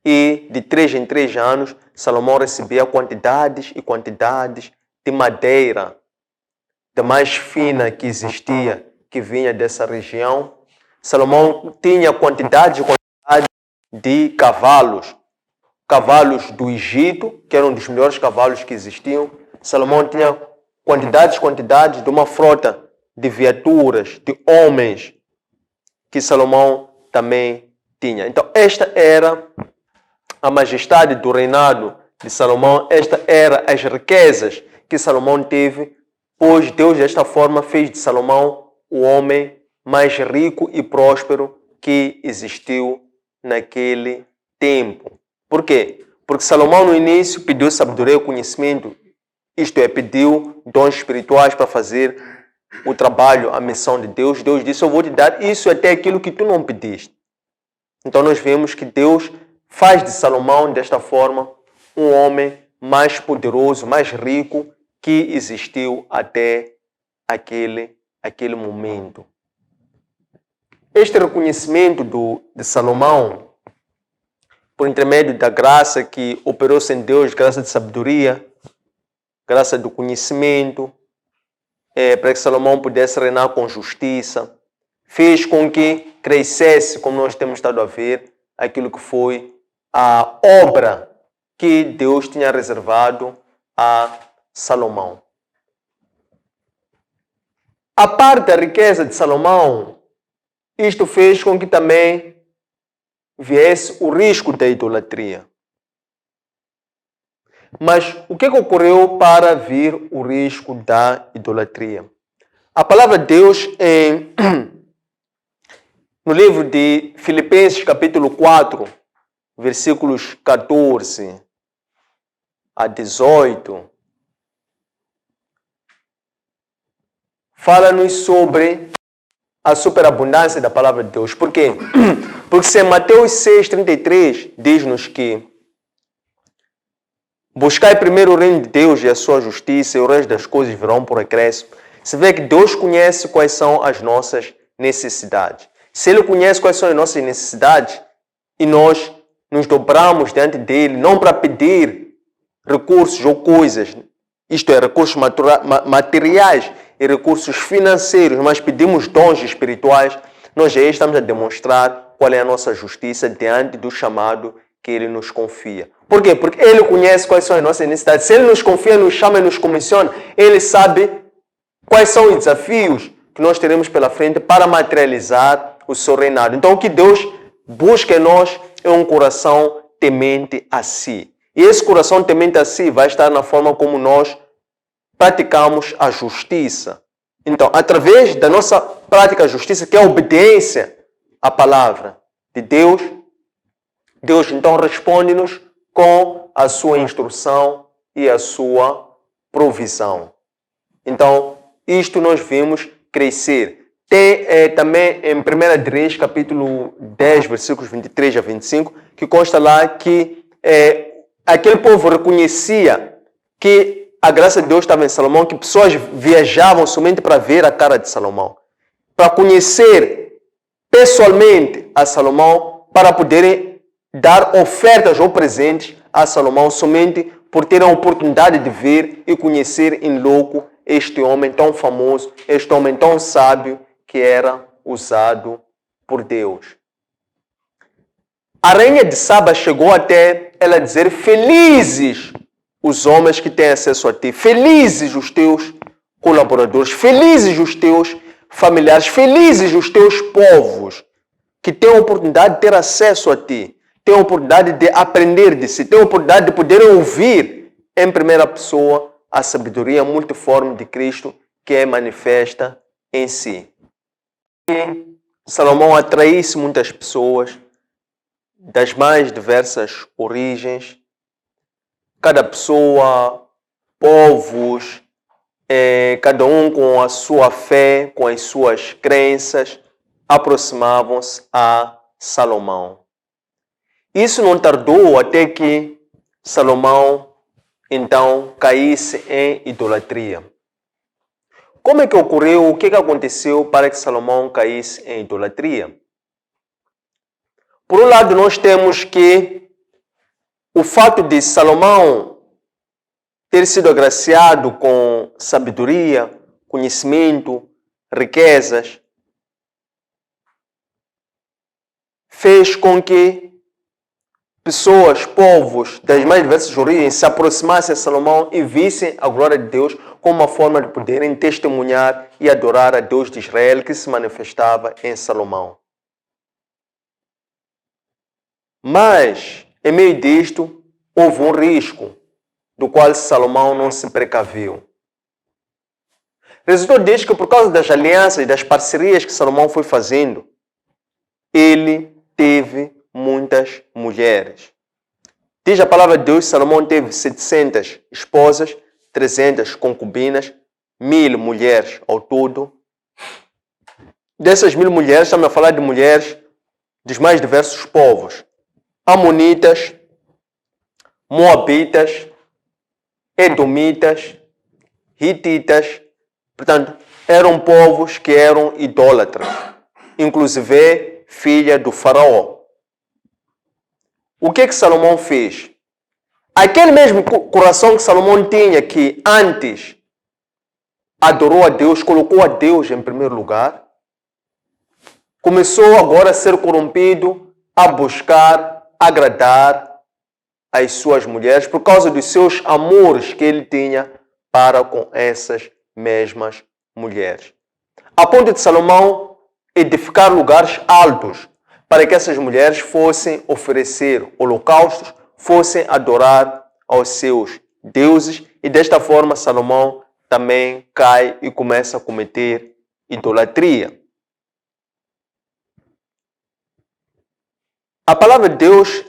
E de 3 em 3 anos, Salomão recebia quantidades e quantidades de madeira, da mais fina que existia, que vinha dessa região. Salomão tinha quantidade de cavalos do Egito, que eram dos melhores cavalos que existiam. Salomão tinha quantidades de uma frota de viaturas, de homens, que Salomão também tinha. Então, esta era a majestade do reinado de Salomão, esta era as riquezas que Salomão teve, pois Deus desta forma fez de Salomão o homem mais rico e próspero que existiu naquele tempo. Por quê? Porque Salomão no início pediu sabedoria e conhecimento, isto é, pediu dons espirituais para fazer o trabalho, a missão de Deus. Deus disse, eu vou te dar isso até aquilo que tu não pediste. Então nós vemos que Deus faz de Salomão, desta forma, um homem mais poderoso, mais rico que existiu até aquele aquele momento. Este reconhecimento de Salomão, por intermédio da graça que operou-se em Deus, graça de sabedoria, graça do conhecimento, para que Salomão pudesse reinar com justiça, fez com que crescesse, como nós temos estado a ver, aquilo que foi a obra que Deus tinha reservado a Salomão. A parte da riqueza de Salomão, isto fez com que também viesse o risco da idolatria. Mas o que ocorreu para vir o risco da idolatria? A palavra de Deus no livro de Filipenses capítulo 4, versículos 14 a 18, fala-nos sobre a superabundância da palavra de Deus. Por quê? Porque se em Mateus 6,33 diz-nos que buscai primeiro o reino de Deus e a sua justiça, e o resto das coisas virão por acréscimo. Se vê que Deus conhece quais são as nossas necessidades. Se Ele conhece quais são as nossas necessidades, e nós nos dobramos diante dEle, não para pedir recursos ou coisas, isto é, recursos materiais e recursos financeiros, mas pedimos dons espirituais, nós já estamos a demonstrar qual é a nossa justiça diante do chamado que Ele nos confia. Por quê? Porque Ele conhece quais são as nossas necessidades. Se Ele nos confia, nos chama e nos comissiona, Ele sabe quais são os desafios que nós teremos pela frente para materializar o seu reinado. Então, o que Deus busca em nós é um coração temente a si. E esse coração temente a si vai estar na forma como nós praticamos a justiça. Então, através da nossa prática da justiça, que é a obediência à palavra de Deus, Deus então responde-nos com a sua instrução e a sua provisão. Então, isto nós vimos crescer. Tem também em 1 Reis, capítulo 10, versículos 23 a 25, que consta lá que aquele povo reconhecia que a graça de Deus estava em Salomão, que pessoas viajavam somente para ver a cara de Salomão, para conhecer pessoalmente a Salomão, para poderem dar ofertas ou presentes a Salomão, somente por terem a oportunidade de ver e conhecer em loco este homem tão famoso, este homem tão sábio que era usado por Deus. A rainha de Saba chegou até ela dizer: felizes os homens que têm acesso a ti, felizes os teus colaboradores, felizes os teus familiares, felizes os teus povos que têm a oportunidade de ter acesso a ti, têm a oportunidade de aprender de si, têm a oportunidade de poder ouvir em primeira pessoa a sabedoria multiforme de Cristo que é manifesta em si. E Salomão atraísse muitas pessoas das mais diversas origens, cada pessoa, povos, cada um com a sua fé, com as suas crenças, aproximavam-se a Salomão. Isso não tardou até que Salomão então caísse em idolatria. Como é que ocorreu? O que aconteceu para que Salomão caísse em idolatria? Por um lado, nós temos que o fato de Salomão ter sido agraciado com sabedoria, conhecimento, riquezas, fez com que pessoas, povos das mais diversas origens se aproximassem a Salomão e vissem a glória de Deus como uma forma de poderem testemunhar e adorar a Deus de Israel que se manifestava em Salomão. Mas, em meio disto, houve um risco do qual Salomão não se precaviu. Resultou disso que, por causa das alianças e das parcerias que Salomão foi fazendo, ele teve muitas mulheres. Diz a palavra de Deus, Salomão teve 700 esposas, 300 concubinas, 1000 mulheres ao todo. Dessas 1000 mulheres, estamos a falar de mulheres dos mais diversos povos. Amonitas, Moabitas, Edomitas, Hititas, portanto, eram povos que eram idólatras, inclusive filha do faraó. O que Salomão fez? Aquele mesmo coração que Salomão tinha, que antes adorou a Deus, colocou a Deus em primeiro lugar, começou agora a ser corrompido, a buscar agradar as suas mulheres por causa dos seus amores que ele tinha para com essas mesmas mulheres. A ponto de Salomão edificar lugares altos para que essas mulheres fossem oferecer holocaustos, fossem adorar aos seus deuses, e desta forma Salomão também cai e começa a cometer idolatria. A palavra de Deus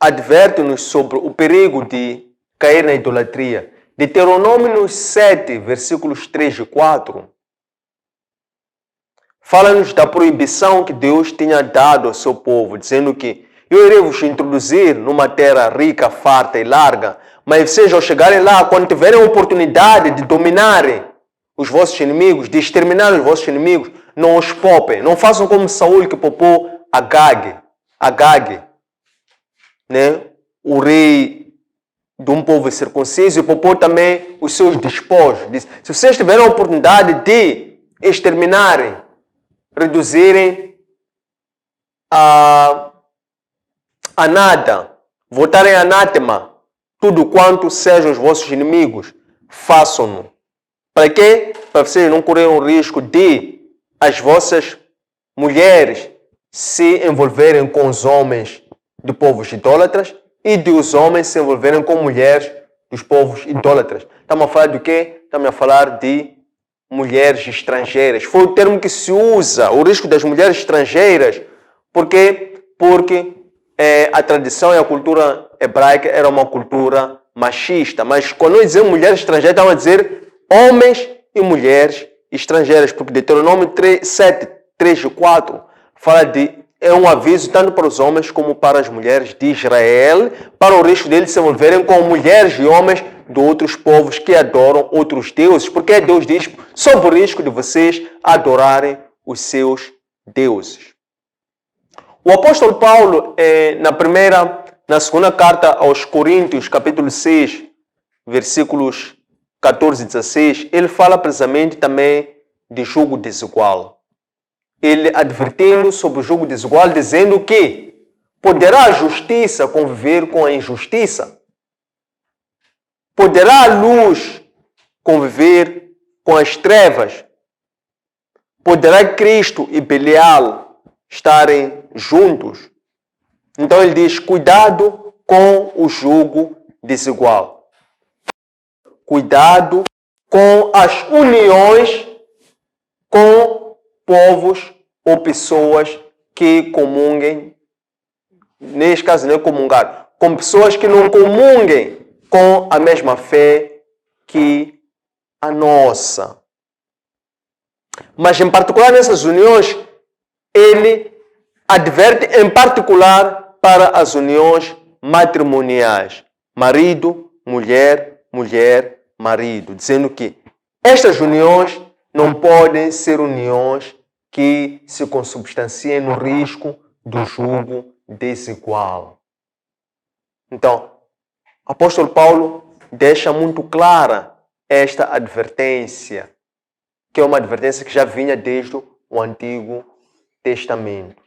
adverte-nos sobre o perigo de cair na idolatria. Deuteronômio 7, versículos 3 e 4, fala-nos da proibição que Deus tinha dado ao seu povo, dizendo que eu irei vos introduzir numa terra rica, farta e larga, mas vocês ao chegarem lá, quando tiverem a oportunidade de dominarem os vossos inimigos, de exterminar os vossos inimigos, não os poupem. Não façam como Saul, que poupou Agag, né? O rei de um povo circunciso, e poupou também os seus despojos. Diz, se vocês tiverem a oportunidade de exterminarem, reduzirem a nada, votarem anátema tudo quanto sejam os vossos inimigos, façam-no. Para quê? Para vocês não correrem o risco de as vossas mulheres se envolverem com os homens de povos idólatras e de os homens se envolverem com mulheres dos povos idólatras. Estamos a falar do quê? Estamos a falar de mulheres estrangeiras. Foi o termo que se usa, o risco das mulheres estrangeiras. Por quê? Porque a tradição e a cultura hebraica era uma cultura machista. Mas quando nós dizemos mulheres estrangeiras, estamos a dizer homens e mulheres estrangeiras. Porque Deuteronômio 7, 3 e 4 fala é um aviso tanto para os homens como para as mulheres de Israel, para o risco deles se envolverem com mulheres e homens de outros povos que adoram outros deuses. Porque Deus diz sob o risco de vocês adorarem os seus deuses. O apóstolo Paulo, na segunda carta aos Coríntios, capítulo 6, versículos 14 e 16, ele fala precisamente também de jugo desigual. Ele advertindo sobre o jugo desigual, dizendo que poderá a justiça conviver com a injustiça? Poderá a luz conviver com as trevas? Poderá Cristo e Belial estarem juntos? Então ele diz, cuidado com o jugo desigual. Cuidado com as uniões com povos ou pessoas que comunguem, neste caso não é comungar, com pessoas que não comunguem com a mesma fé que a nossa. Mas em particular nessas uniões, ele adverte em particular para as uniões matrimoniais. Marido, mulher, mulher, marido. Dizendo que estas uniões não podem ser uniões que se consubstanciem no risco do jugo desigual. Então, o apóstolo Paulo deixa muito clara esta advertência, que é uma advertência que já vinha desde o Antigo Testamento.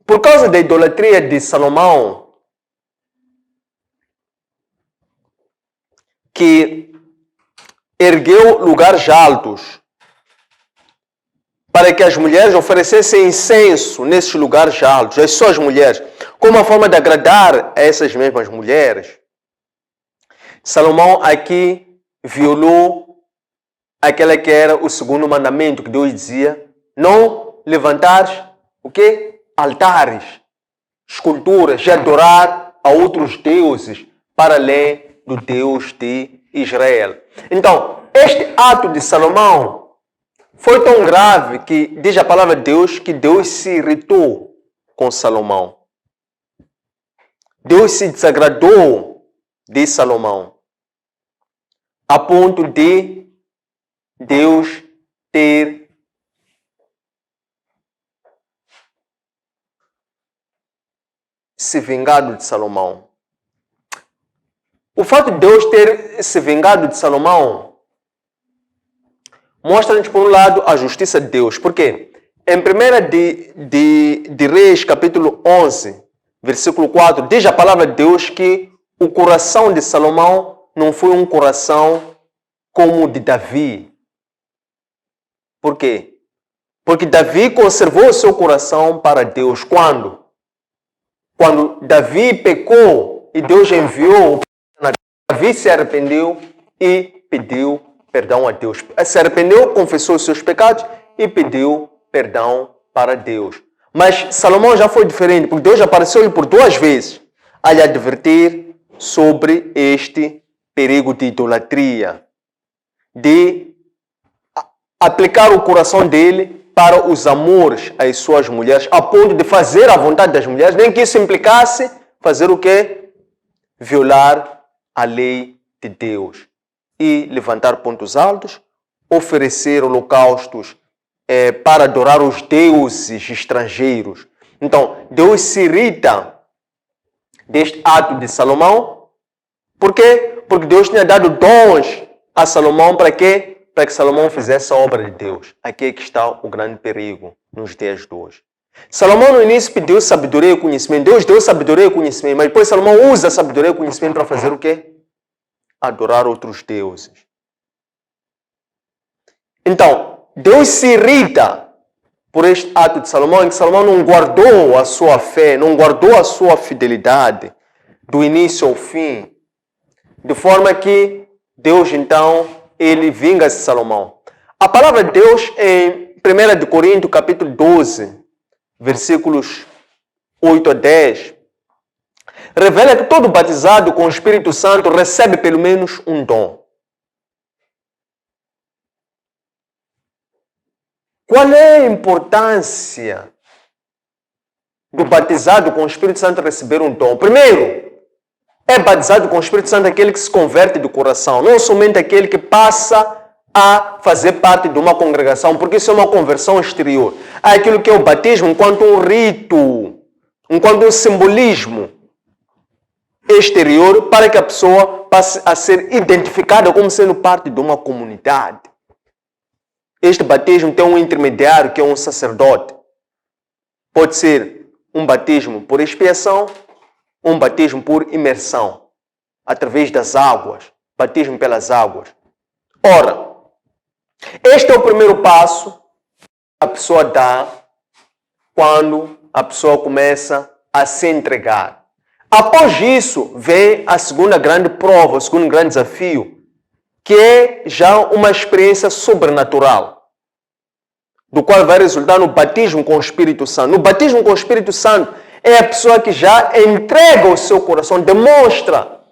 Por causa da idolatria de Salomão, que ergueu lugares altos para que as mulheres oferecessem incenso nesses lugares altos, as suas mulheres, como uma forma de agradar a essas mesmas mulheres. Salomão aqui violou aquela que era o segundo mandamento, que Deus dizia, não levantares o quê? Altares, esculturas, de adorar a outros deuses, para além do Deus de Israel. Então, este ato de Salomão foi tão grave que, diz a palavra de Deus, que Deus se irritou com Salomão. Deus se desagradou de Salomão. a ponto de Deus ter se vingado de Salomão. O fato de Deus ter se vingado de Salomão mostra-nos, por um lado, a justiça de Deus. Por quê? Em 1 de Reis, capítulo 11, versículo 4, diz a palavra de Deus que o coração de Salomão não foi um coração como o de Davi. Por quê? Porque Davi conservou o seu coração para Deus. Quando Davi pecou e Deus enviou, Davi se arrependeu e pediu perdão a Deus. Se arrependeu, confessou os seus pecados e pediu perdão para Deus. Mas Salomão já foi diferente, porque Deus apareceu-lhe por 2 vezes a lhe advertir sobre este perigo de idolatria, de aplicar o coração dele para os amores às suas mulheres, a ponto de fazer a vontade das mulheres, nem que isso implicasse fazer o quê? Violar a lei de Deus e levantar pontos altos, oferecer holocaustos para adorar os deuses estrangeiros. Então, Deus se irrita deste ato de Salomão. Por quê? Porque Deus tinha dado dons a Salomão para quê? Para que Salomão fizesse a obra de Deus. Aqui é que está o grande perigo nos dias de hoje. Salomão no início pediu sabedoria e conhecimento. Deus deu sabedoria e conhecimento, mas depois Salomão usa a sabedoria e conhecimento para fazer o quê? Adorar outros deuses. Então, Deus se irrita por este ato de Salomão, em que Salomão não guardou a sua fé, não guardou a sua fidelidade do início ao fim, de forma que Deus, então, ele vinga-se de Salomão. A palavra de Deus em 1 de Coríntios, capítulo 12, versículos 8 a 10, revela que todo batizado com o Espírito Santo recebe pelo menos um dom. Qual é a importância do batizado com o Espírito Santo receber um dom? Primeiro, é batizado com o Espírito Santo aquele que se converte do coração, não somente aquele que passa a fazer parte de uma congregação, porque isso é uma conversão exterior. Há aquilo que é o batismo enquanto um rito, enquanto um simbolismo exterior, para que a pessoa passe a ser identificada como sendo parte de uma comunidade. Este batismo tem um intermediário, que é um sacerdote. Pode ser um batismo por expiação, um batismo por imersão, através das águas, batismo pelas águas. Ora, este é o primeiro passo que a pessoa dá quando a pessoa começa a se entregar. Após isso, vem a segunda grande prova, o segundo grande desafio, que é já uma experiência sobrenatural, do qual vai resultar no batismo com o Espírito Santo. No batismo com o Espírito Santo é a pessoa que já entrega o seu coração, demonstra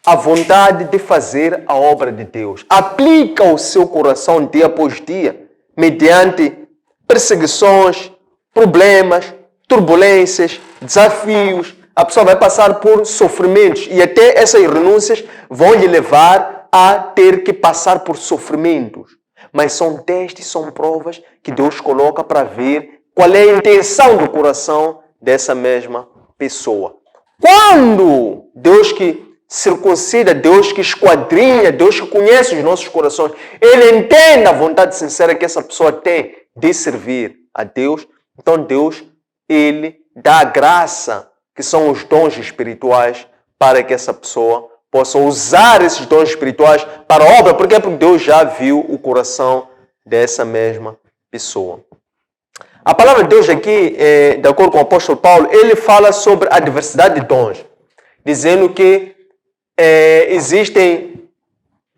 a vontade de fazer a obra de Deus. Aplica o seu coração dia após dia, mediante perseguições, problemas, turbulências, desafios. A pessoa vai passar por sofrimentos e até essas renúncias vão lhe levar a ter que passar por sofrimentos. Mas são testes, são provas que Deus coloca para ver qual é a intenção do coração dessa mesma pessoa. Quando Deus que circuncida, Deus que esquadrinha, Deus que conhece os nossos corações, Ele entende a vontade sincera que essa pessoa tem de servir a Deus, então Deus, Ele dá a graça, que são os dons espirituais, para que essa pessoa possa usar esses dons espirituais para a obra. Por quê? Porque Deus já viu o coração dessa mesma pessoa. A palavra de Deus aqui, de acordo com o apóstolo Paulo, ele fala sobre a diversidade de dons, dizendo que existem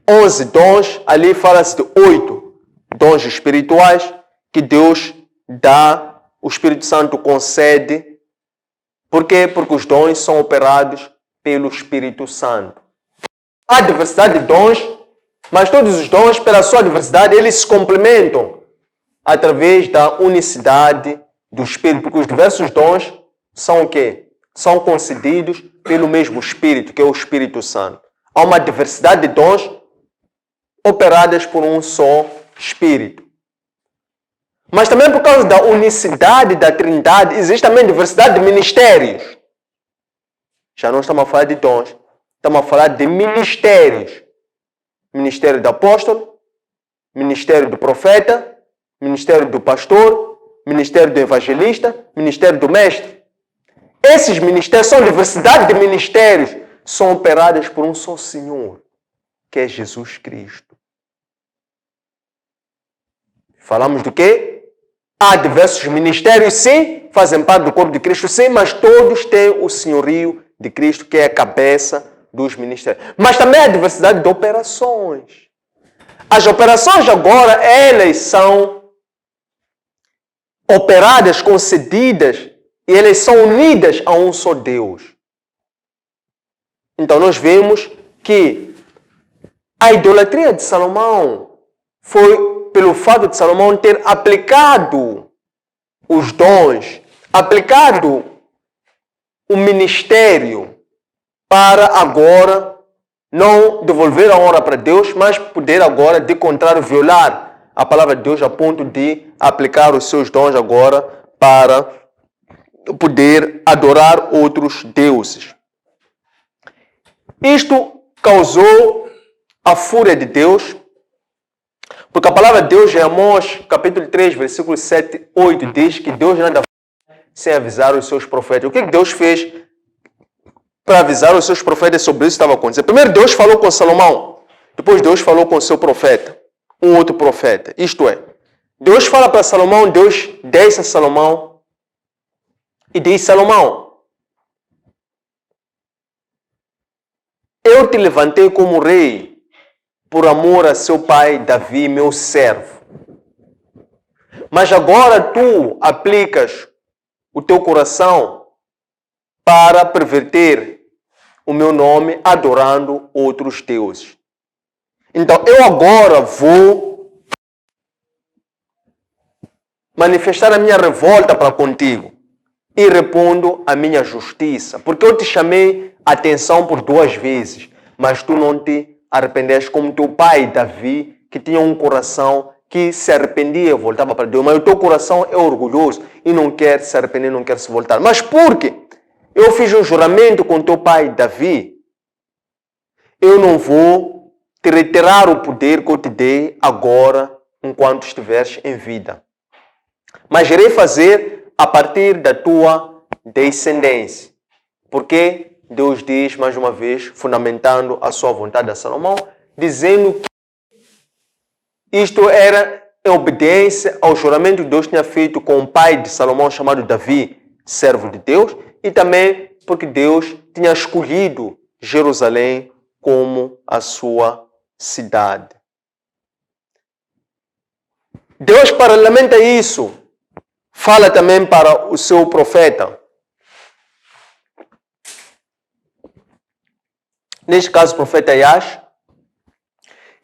11 dons, ali fala-se de 8 dons espirituais que Deus dá, o Espírito Santo concede. Por quê? Porque os dons são operados pelo Espírito Santo. Há diversidade de dons, mas todos os dons, pela sua diversidade, eles se complementam através da unicidade do Espírito, porque os diversos dons são o quê? São concedidos pelo mesmo Espírito, que é o Espírito Santo. Há uma diversidade de dons operadas por um só Espírito. Mas também por causa da unicidade da Trindade, existe também diversidade de ministérios. Já não estamos a falar de dons, estamos a falar de ministérios. Ministério do apóstolo, ministério do profeta, ministério do pastor, ministério do evangelista, ministério do mestre. Esses ministérios são diversidade de ministérios, são operados por um só Senhor, que é Jesus Cristo. Falamos do quê? Há diversos ministérios, sim, fazem parte do corpo de Cristo, sim, mas todos têm o senhorio de Cristo, que é a cabeça dos ministérios. Mas também há diversidade de operações. As operações agora, elas são operadas, concedidas, e elas são unidas a um só Deus. Então nós vemos que a idolatria de Salomão foi pelo fato de Salomão ter aplicado os dons, aplicado o ministério para agora não devolver a honra para Deus, mas poder agora, de contrário, violar a palavra de Deus a ponto de aplicar os seus dons agora para poder adorar outros deuses. Isto causou a fúria de Deus, porque a palavra de Deus em Amós, capítulo 3, versículos 7, 8, diz que Deus nada faz sem avisar os seus profetas. O que Deus fez para avisar os seus profetas sobre isso que estava acontecendo? Primeiro Deus falou com Salomão, depois Deus falou com o seu profeta, um outro profeta. Isto é, Deus fala para Salomão, Deus desce a Salomão e diz: Salomão, eu te levantei como rei por amor a seu pai Davi, meu servo. Mas agora tu aplicas o teu coração para perverter o meu nome adorando outros deuses. Então eu agora vou manifestar a minha revolta para contigo e repondo a minha justiça, porque eu te chamei a atenção por 2 vezes, mas tu não te arrependeste como teu pai Davi, que tinha um coração que se arrependia e voltava para Deus, mas o teu coração é orgulhoso e não quer se arrepender, não quer se voltar. Mas por quê? Eu fiz um juramento com teu pai Davi, eu não vou te retirar o poder que eu te dei agora, enquanto estiveres em vida, mas irei fazer a partir da tua descendência. Porque Deus diz, mais uma vez, fundamentando a sua vontade a Salomão, dizendo que isto era em obediência ao juramento que Deus tinha feito com o pai de Salomão, chamado Davi, servo de Deus, e também porque Deus tinha escolhido Jerusalém como a sua cidade. Deus, paralelamente a isso, fala também para o seu profeta. Neste caso, o profeta Aias.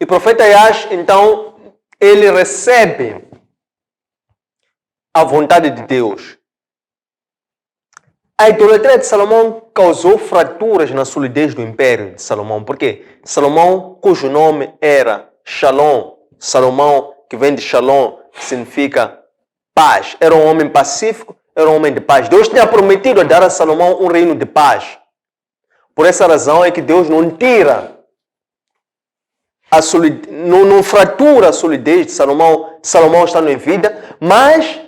E o profeta Aias, então, ele recebe a vontade de Deus. A idolatria de Salomão causou fraturas na solidez do império de Salomão. Por quê? Salomão, cujo nome era Shalom, Salomão, que vem de Shalom, que significa paz. Era um homem pacífico, era um homem de paz. Deus tinha prometido a dar a Salomão um reino de paz. Por essa razão é que Deus não tira a solidez, não fratura a solidez de Salomão, Salomão estando em vida, mas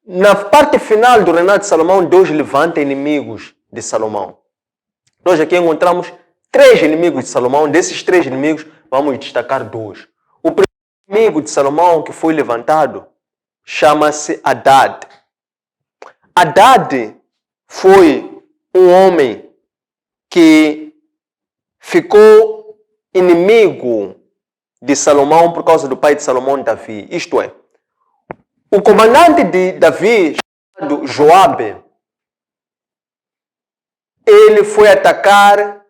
na parte final do reinado de Salomão, Deus levanta inimigos de Salomão. Nós aqui encontramos 3 inimigos de Salomão. Desses 3 inimigos, vamos destacar 2. O primeiro inimigo de Salomão que foi levantado chama-se Hadad. Hadad foi um homem que ficou inimigo de Salomão por causa do pai de Salomão, Davi. Isto é, o comandante de Davi, chamado Joabe, ele foi atacar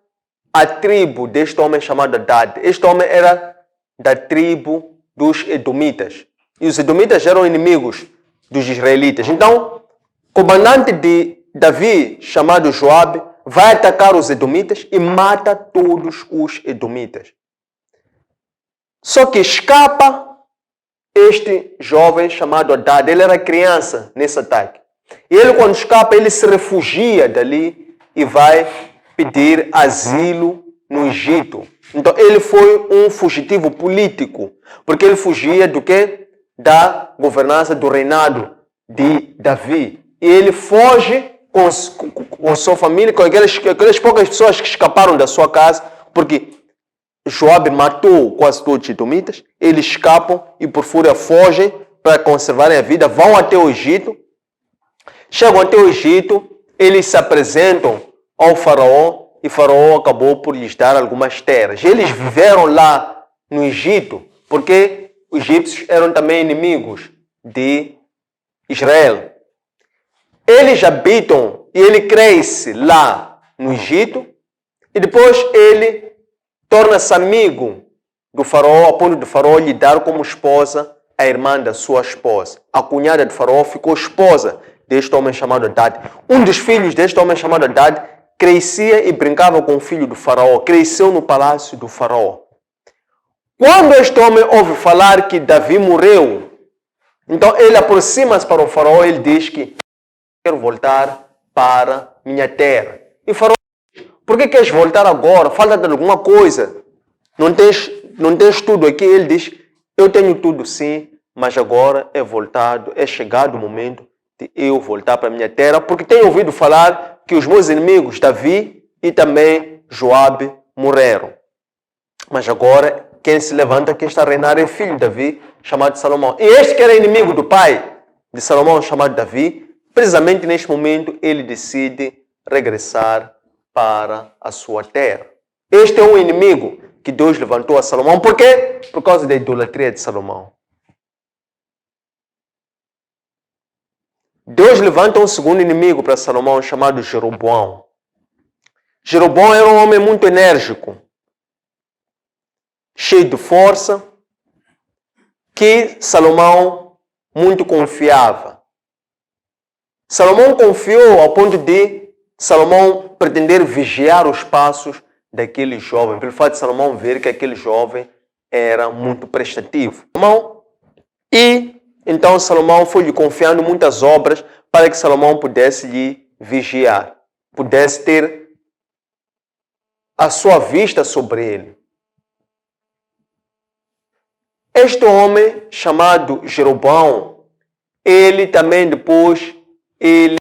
a tribo deste homem chamado Hadad. Este homem era da tribo dos Edomitas. E os Edomitas eram inimigos dos israelitas. Então, o comandante de Davi, chamado Joabe, vai atacar os edomitas e mata todos os edomitas. Só que escapa este jovem chamado Hadad. Ele era criança nesse ataque. E ele, quando escapa, ele se refugia dali e vai pedir asilo no Egito. Então, ele foi um fugitivo político, porque ele fugia do quê? Da governança do reinado de Davi. E ele foge com sua família, com aquelas poucas pessoas que escaparam da sua casa, porque Joabe matou quase todos os edomitas. Eles escapam e por fúria fogem para conservarem a vida, vão até o Egito. Chegam até o Egito, eles se apresentam ao faraó e o faraó acabou por lhes dar algumas terras. Eles viveram lá no Egito porque os egípcios eram também inimigos de Israel. Eles habitam e ele cresce lá no Egito e depois ele torna-se amigo do faraó, a ponto de faraó lhe dar como esposa a irmã da sua esposa. A cunhada de faraó ficou esposa deste homem chamado Hadad. Um dos filhos deste homem chamado Hadad crescia e brincava com o filho do faraó. Cresceu no palácio do faraó. Quando este homem ouve falar que Davi morreu, então ele aproxima-se para o faraó e ele diz que quero voltar para minha terra. E o faraó diz, por que queres voltar agora? Falta-te alguma coisa. Não tens tudo aqui? Ele diz, eu tenho tudo sim, mas agora é chegado o momento de eu voltar para a minha terra, porque tenho ouvido falar que os meus inimigos, Davi e também Joabe, morreram. Mas agora, quem se levanta, quem está a reinar é filho de Davi, chamado Salomão. E este que era inimigo do pai de Salomão, chamado Davi, precisamente neste momento, ele decide regressar para a sua terra. Este é um inimigo que Deus levantou a Salomão. Por quê? Por causa da idolatria de Salomão. Deus levanta um segundo inimigo para Salomão, chamado Jeroboão. Jeroboão era um homem muito enérgico, cheio de força, que Salomão muito confiava. Salomão confiou ao ponto de Salomão pretender vigiar os passos daquele jovem, pelo fato de Salomão ver que aquele jovem era muito prestativo. E então Salomão foi lhe confiando muitas obras para que Salomão pudesse lhe vigiar, pudesse ter a sua vista sobre ele. Este homem chamado Jeroboão, ele também depois ele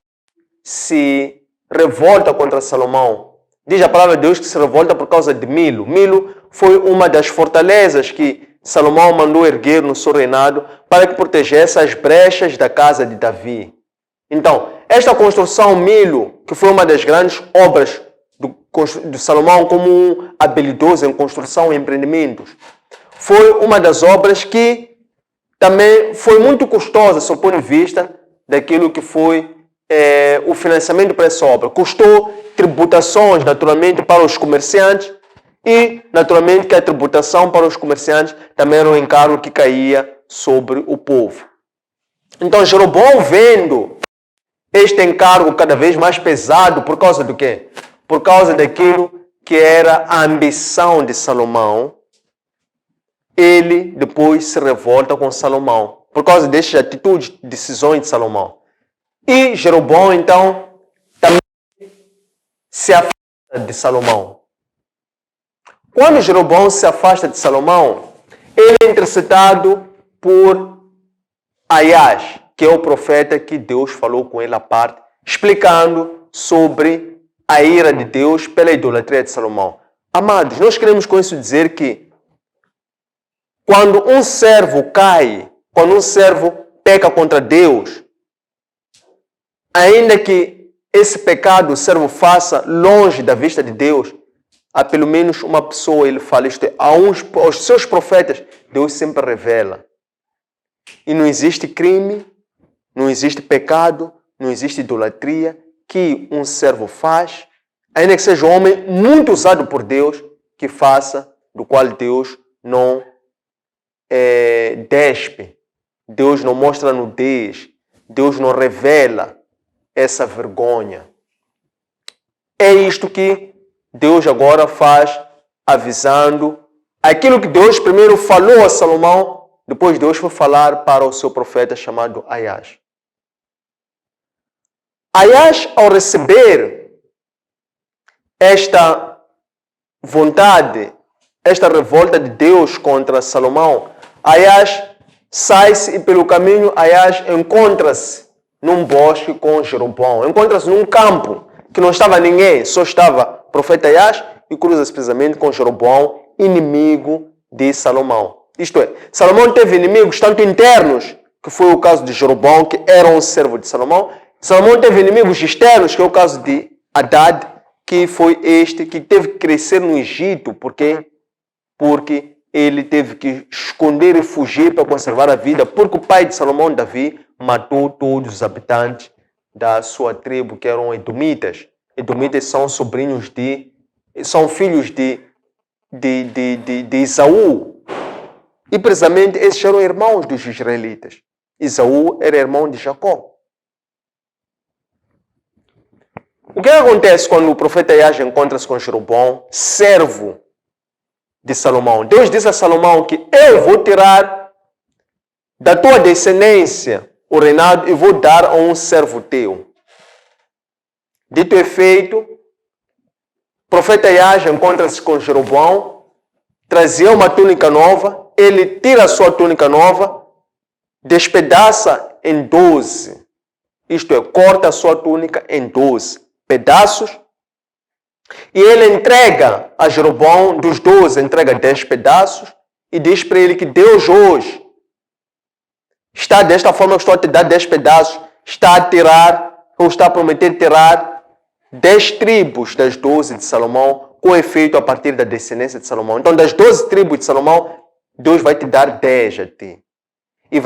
se revolta contra Salomão. Diz a palavra de Deus que se revolta por causa de Milo. Milo foi uma das fortalezas que Salomão mandou erguer no seu reinado para que protegesse as brechas da casa de Davi. Então, esta construção Milo, que foi uma das grandes obras de Salomão como um habilidoso em construção e empreendimentos, foi uma das obras que também foi muito custosa, do seu ponto de vista daquilo que foi o financiamento para essa obra. Custou tributações, naturalmente, para os comerciantes e, naturalmente, que a tributação para os comerciantes também era um encargo que caía sobre o povo. Então, Jeroboão, vendo este encargo cada vez mais pesado, por causa do quê? Por causa daquilo que era a ambição de Salomão, ele depois se revolta com Salomão, por causa destas atitudes, decisões de Salomão. E Jeroboão, então, também se afasta de Salomão. Quando Jeroboão se afasta de Salomão, ele é intercedado por Aias, que é o profeta que Deus falou com ele à parte, explicando sobre a ira de Deus pela idolatria de Salomão. Amados, nós queremos com isso dizer que quando um servo cai, quando um servo peca contra Deus, ainda que esse pecado o servo faça longe da vista de Deus, há pelo menos uma pessoa, ele fala isto, aos seus profetas, Deus sempre revela. E não existe crime, não existe pecado, não existe idolatria que um servo faz, ainda que seja um homem muito usado por Deus, que faça, do qual Deus não despe, Deus não mostra nudez, Deus não revela essa vergonha. É isto que Deus agora faz, avisando aquilo que Deus primeiro falou a Salomão, depois Deus foi falar para o seu profeta chamado Aias. Aias, ao receber esta vontade, esta revolta de Deus contra Salomão, Aias sai-se e pelo caminho Aias encontra-se num bosque com Jeroboão. Encontra-se num campo que não estava ninguém, só estava o profeta Aias e cruza-se precisamente com Jeroboão, inimigo de Salomão. Isto é, Salomão teve inimigos tanto internos, que foi o caso de Jeroboão, que era um servo de Salomão. Salomão teve inimigos externos, que é o caso de Haddad, que foi este que teve que crescer no Egito, porque ele teve que esconder e fugir para conservar a vida, porque o pai de Salomão, Davi, matou todos os habitantes da sua tribo, que eram edomitas. Edomitas são são filhos de Esaú. E precisamente esses eram irmãos dos israelitas. Esaú era irmão de Jacó. O que acontece quando o profeta Aias encontra-se com Jeroboão, servo de Salomão? Deus disse a Salomão que eu vou tirar da tua descendência o reinado e vou dar a um servo teu. Dito e feito, o profeta Aias encontra-se com Jeroboão, trazia uma túnica nova, ele tira a sua túnica nova, despedaça em 12, isto é, corta a sua túnica em 12 pedaços, e ele entrega a Jeroboão, dos 12, entrega 10 pedaços, e diz para ele que Deus hoje está desta forma, estou a te dar 10 pedaços, está a tirar, ou está a prometer tirar 10 tribos das 12 de Salomão, com efeito a partir da descendência de Salomão. Então, das 12 tribos de Salomão, Deus vai te dar 10 a ti. E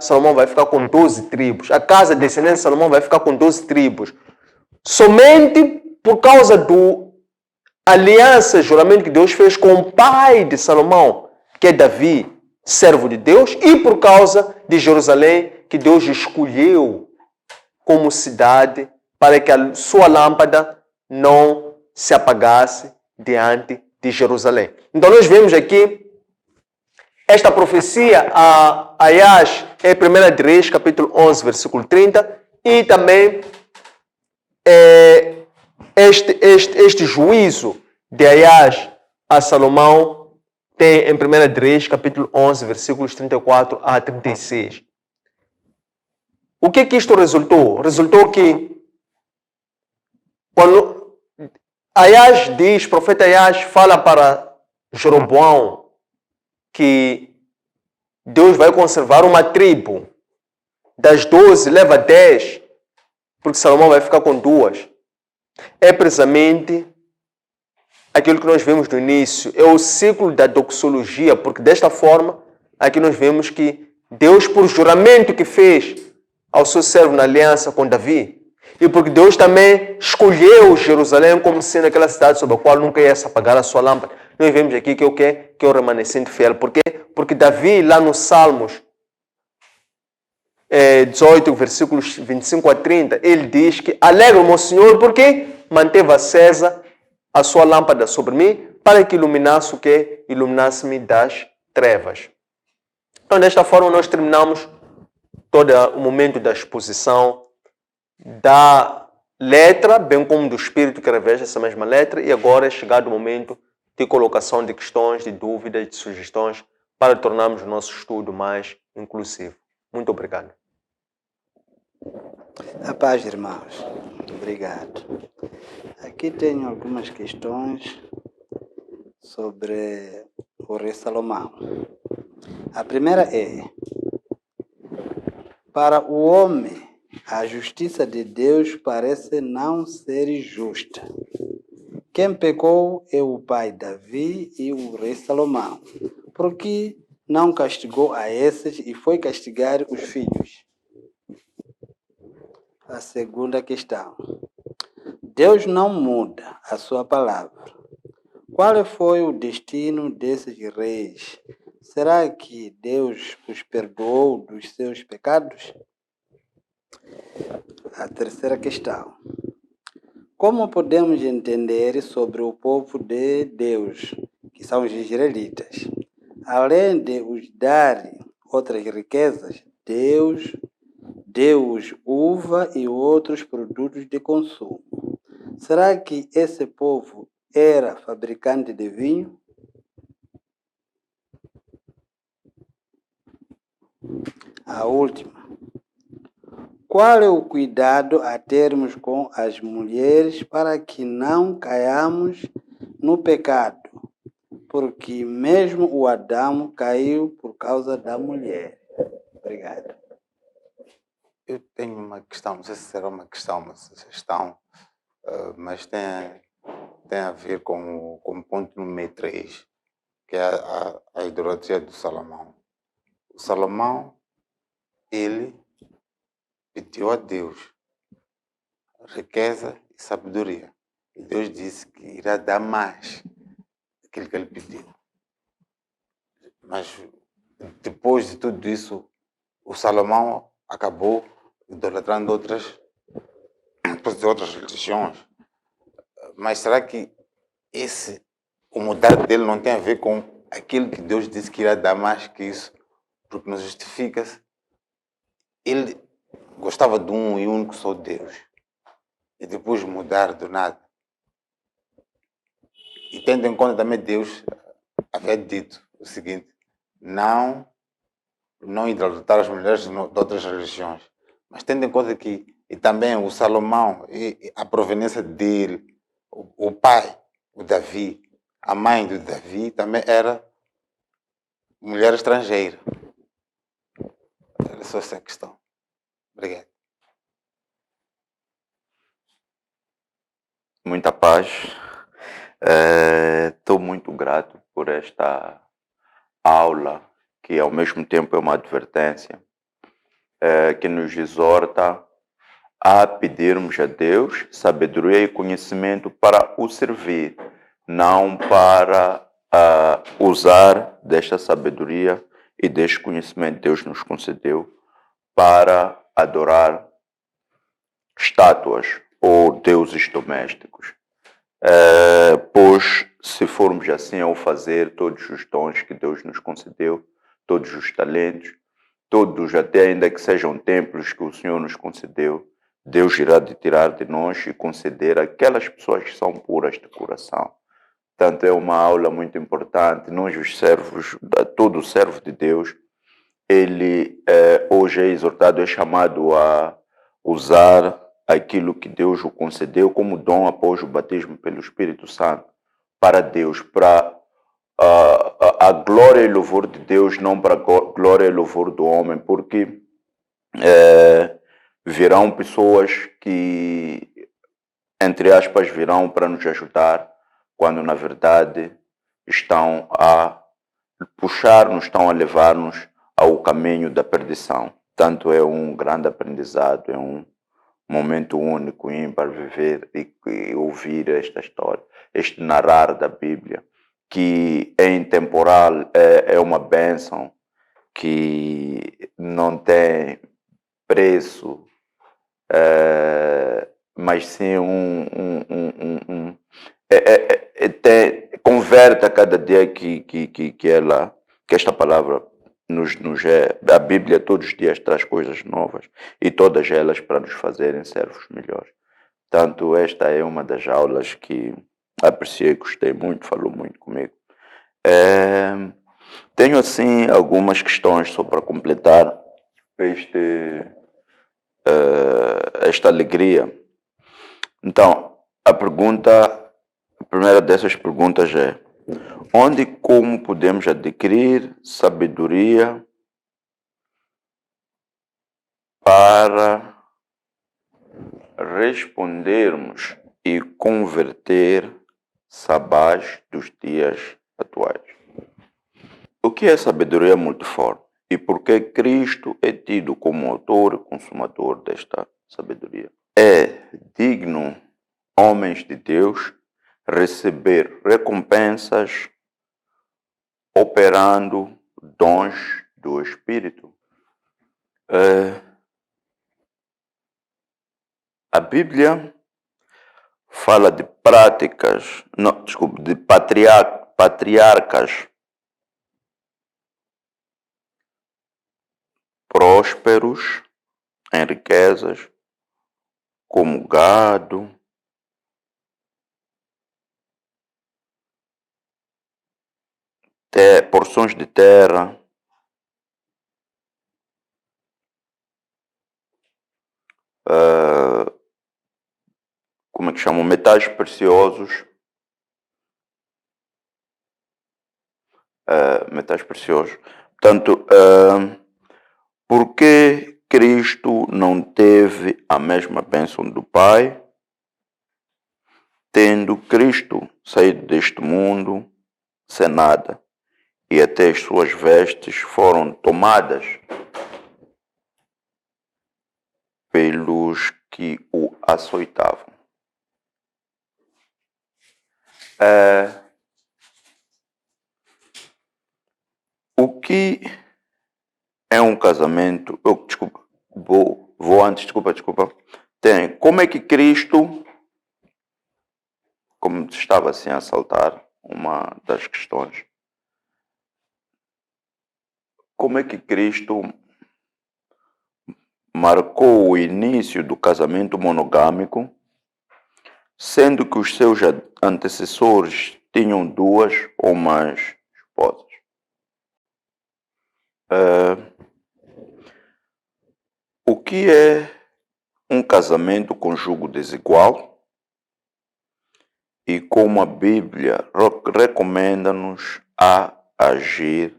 Salomão vai ficar com 12 tribos. A casa descendente de Salomão vai ficar com 12 tribos. Somente por causa do aliança, juramento que Deus fez com o pai de Salomão, que é Davi, servo de Deus, e por causa de Jerusalém, que Deus escolheu como cidade para que a sua lâmpada não se apagasse diante de Jerusalém. Então nós vemos aqui esta profecia a Aias em 1 de Reis, capítulo 11, versículo 30, e também este juízo de Aias a Salomão tem em 1 de Reis, capítulo 11, versículos 34 a 36. O que isto resultou? Resultou que quando Aias diz, o profeta Aias fala para Jeroboão que Deus vai conservar uma tribo, das 12 leva 10, porque Salomão vai ficar com 2. É precisamente aquilo que nós vemos no início, é o ciclo da doxologia, porque desta forma, aqui nós vemos que Deus, por juramento que fez ao seu servo na aliança com Davi, e porque Deus também escolheu Jerusalém como sendo aquela cidade sobre a qual nunca ia se apagar a sua lâmpada, nós vemos aqui que é o quê? Que é o remanescente fiel. Por quê? Porque Davi, lá nos Salmos 18, versículos 25 a 30, ele diz que alegra-me o Senhor porque manteve acesa a sua lâmpada sobre mim para que iluminasse o quê? Iluminasse-me das trevas. Então, desta forma, nós terminamos todo o momento da exposição da letra, bem como do espírito que reveste essa mesma letra, e agora é chegado o momento de colocação de questões, de dúvidas, de sugestões, para tornarmos o nosso estudo mais inclusivo. Muito obrigado. A paz, irmãos. Obrigado. Aqui tenho algumas questões sobre o rei Salomão. A primeira é: para o homem, a justiça de Deus parece não ser justa. Quem pecou é o pai Davi e o rei Salomão. Por que não castigou a esses e foi castigar os filhos? A segunda questão: Deus não muda a sua palavra. Qual foi o destino desses reis? Será que Deus os perdoou dos seus pecados? A terceira questão: Como podemos entender sobre o povo de Deus, que são os israelitas? Além de os dar outras riquezas, Deus deu-os uva e outros produtos de consumo. Será que esse povo era fabricante de vinho? A última. Qual é o cuidado a termos com as mulheres para que não caiamos no pecado? Porque mesmo o Adão caiu por causa da mulher. Obrigado. Eu tenho uma questão, não sei se será uma questão, uma sugestão, mas tem a ver com o ponto número 3, que é a idolatria do Salomão. O Salomão, ele pediu a Deus riqueza e sabedoria. E Deus disse que irá dar mais daquilo que ele pediu. Mas depois de tudo isso, o Salomão acabou idolatrando outras religiões. Mas será que o mudar dele não tem a ver com aquilo que Deus disse que irá dar mais que isso? Porque não justifica-se. Ele gostava de um e único só Deus. E depois mudar do nada. E tendo em conta também Deus havia dito o seguinte: não idolatrar as mulheres de outras religiões. Mas tendo em conta que e também o Salomão, e a proveniência dele, o pai, o Davi, a mãe do Davi também era mulher estrangeira. Era só essa a questão. Obrigado. Muita paz. Estou muito grato por esta aula, que ao mesmo tempo é uma advertência, que nos exorta a pedirmos a Deus sabedoria e conhecimento para o servir, não para usar desta sabedoria e deste conhecimento que Deus nos concedeu para adorar estátuas ou deuses domésticos. Pois, se formos assim ao fazer, todos os dons que Deus nos concedeu, todos os talentos, todos, até ainda que sejam templos que o Senhor nos concedeu, Deus irá tirar de nós e conceder àquelas pessoas que são puras de coração. Portanto, é uma aula muito importante. Nós, os servos, todo servo de Deus, ele hoje é exortado, é chamado a usar aquilo que Deus o concedeu como dom após o batismo pelo Espírito Santo para Deus, para a glória e louvor de Deus, não para a glória e louvor do homem, porque virão pessoas que, entre aspas, virão para nos ajudar, quando na verdade estão a puxar-nos, estão a levar-nos ao caminho da perdição. Tanto é um grande aprendizado, é um momento único, ímpar, viver e ouvir esta história, este narrar da Bíblia, que é intemporal, é uma bênção que não tem preço, mas sim converte a cada dia que esta palavra nos é. A Bíblia todos os dias traz coisas novas e todas elas para nos fazerem servos melhores. Portanto, esta é uma das aulas que apreciei, gostei muito, falou muito comigo. Tenho assim algumas questões só para completar esta alegria. Então, a primeira dessas perguntas é: onde e como podemos adquirir sabedoria para respondermos e converter sabás dos dias atuais? O que é sabedoria multiforme e por que Cristo é tido como autor e consumador desta sabedoria? É digno, homens de Deus, receber recompensas operando dons do Espírito. A Bíblia fala de práticas, não, desculpe, de patriarcas prósperos em riquezas, como gado, porções de terra, como é que chamam? Metais preciosos. Metais preciosos. Portanto, por que Cristo não teve a mesma bênção do Pai, tendo Cristo saído deste mundo sem nada, e até as suas vestes foram tomadas pelos que o açoitavam? O que é um casamento? Desculpa, vou antes, desculpa. Como é que Cristo, como estava assim a saltar uma das questões, como é que Cristo marcou o início do casamento monogâmico, sendo que os seus antecessores tinham 2 ou mais esposas? O que é um casamento com jugo desigual e como a Bíblia recomenda-nos a agir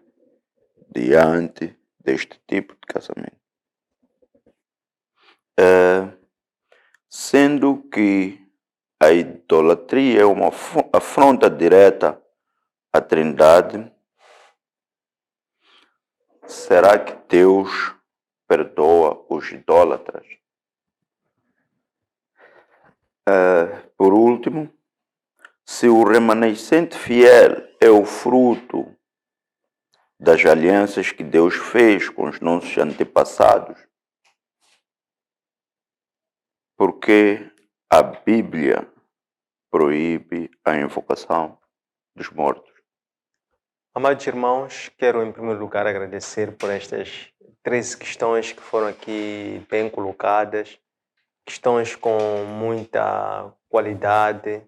diante deste tipo de casamento? Sendo que a idolatria é uma afronta direta à Trindade, será que Deus perdoa os idólatras? Por último, se o remanescente fiel é o fruto das alianças que Deus fez com os nossos antepassados, por que a Bíblia proíbe a invocação dos mortos? Amados irmãos, quero em primeiro lugar agradecer por estas 13 questões que foram aqui bem colocadas, questões com muita qualidade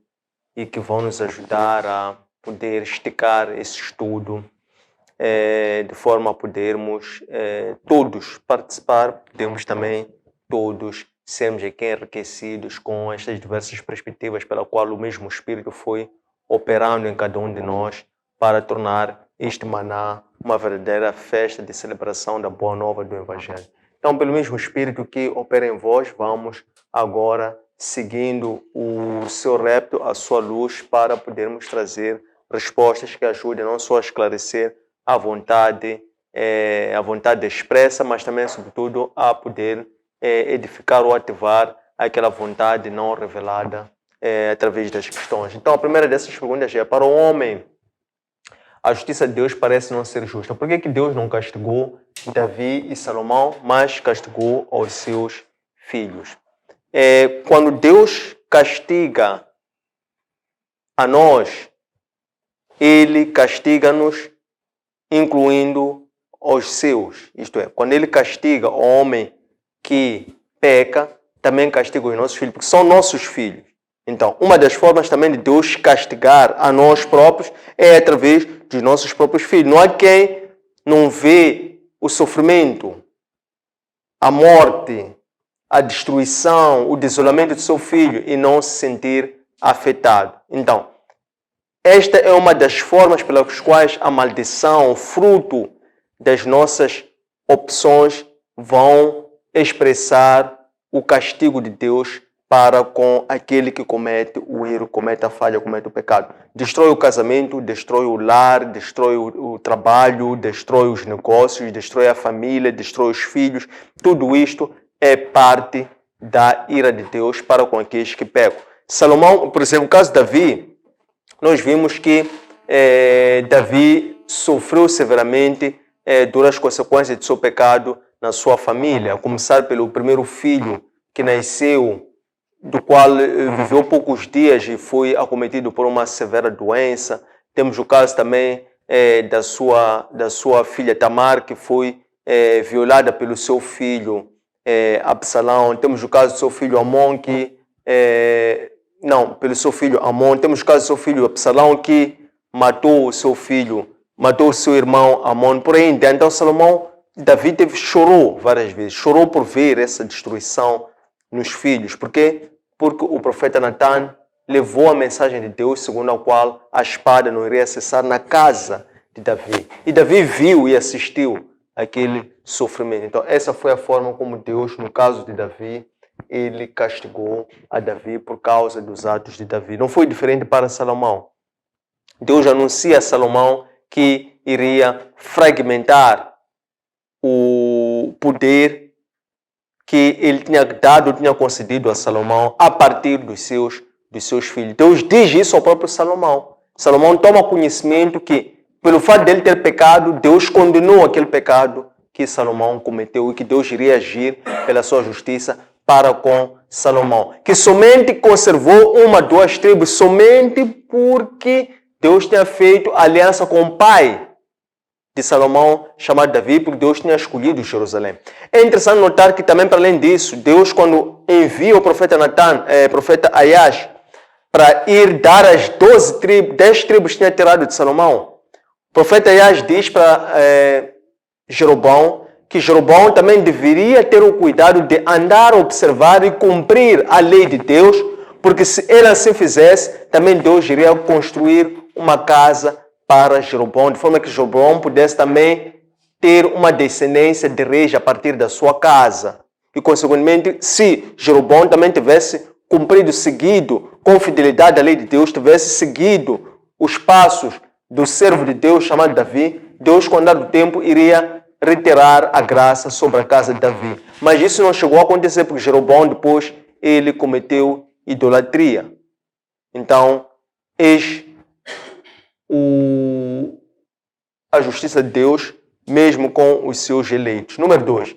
e que vão nos ajudar a poder esticar esse estudo de forma a podermos todos participar, podemos também todos sermos aqui enriquecidos com estas diversas perspectivas pela qual o mesmo Espírito foi operando em cada um de nós para tornar este maná uma verdadeira festa de celebração da boa nova do Evangelho. Então, pelo mesmo Espírito que opera em vós, vamos agora seguindo o seu repto, a sua luz, para podermos trazer respostas que ajudem não só a esclarecer a vontade expressa, mas também, sobretudo, a poder edificar ou ativar aquela vontade não revelada através das questões. Então, a primeira dessas perguntas é: para o homem, a justiça de Deus parece não ser justa. Por que Deus não castigou Davi e Salomão, mas castigou aos seus filhos? Quando Deus castiga a nós, Ele castiga-nos incluindo os seus. Isto é, quando Ele castiga o homem que peca, também castiga os nossos filhos, porque são nossos filhos. Então, uma das formas também de Deus castigar a nós próprios é através dos nossos próprios filhos. Não há quem não vê o sofrimento, a morte, a destruição, o desolamento do seu filho e não se sentir afetado. Então, esta é uma das formas pelas quais a maldição, fruto das nossas opções, vão expressar o castigo de Deus para com aquele que comete o erro, comete a falha, comete o pecado. Destrói o casamento, destrói o lar, destrói o trabalho, destrói os negócios, destrói a família, destrói os filhos. Tudo isto é parte da ira de Deus para com aqueles que pecam. Salomão, por exemplo, no caso de Davi, nós vimos que Davi sofreu severamente duras consequências de seu pecado na sua família, a começar pelo primeiro filho que nasceu do qual viveu poucos dias e foi acometido por uma severa doença. Temos o caso também da sua filha Tamar, que foi violada pelo seu filho Absalão. Temos o caso do seu filho Amon, pelo seu filho Amon. Temos o caso do seu filho Absalão, que matou o seu irmão Amon. Por aí, então Davi chorou várias vezes, chorou por ver essa destruição nos filhos. Por quê? Porque o profeta Natan levou a mensagem de Deus, segundo a qual a espada não iria cessar na casa de Davi. E Davi viu e assistiu aquele sofrimento. Então, essa foi a forma como Deus, no caso de Davi, ele castigou a Davi por causa dos atos de Davi. Não foi diferente para Salomão. Deus anuncia a Salomão que iria fragmentar o poder que ele tinha concedido a Salomão a partir dos seus filhos. Deus diz isso ao próprio Salomão. Salomão toma conhecimento que, pelo fato dele ter pecado, Deus condenou aquele pecado que Salomão cometeu e que Deus iria agir pela sua justiça para com Salomão. Que somente conservou 2 tribos, somente porque Deus tinha feito aliança com o pai de Salomão, chamado Davi, porque Deus tinha escolhido Jerusalém. É interessante notar que também, para além disso, Deus, quando envia o profeta profeta Aias, para ir dar as 10 tribos que tinha tirado de Salomão, o profeta Aias diz para Jeroboão que Jeroboão também deveria ter o cuidado de andar, observar e cumprir a lei de Deus, porque se ele assim fizesse, também Deus iria construir uma casa para Jeroboão, de forma que Jeroboão pudesse também ter uma descendência de reis a partir da sua casa. E, consequentemente, se Jeroboão também tivesse seguido com fidelidade a lei de Deus, tivesse seguido os passos do servo de Deus chamado Davi, Deus, com o andar do tempo, iria retirar a graça sobre a casa de Davi. Mas isso não chegou a acontecer, porque Jeroboão, depois, ele cometeu idolatria. Então, eis a justiça de Deus, mesmo com os seus eleitos. Número 2.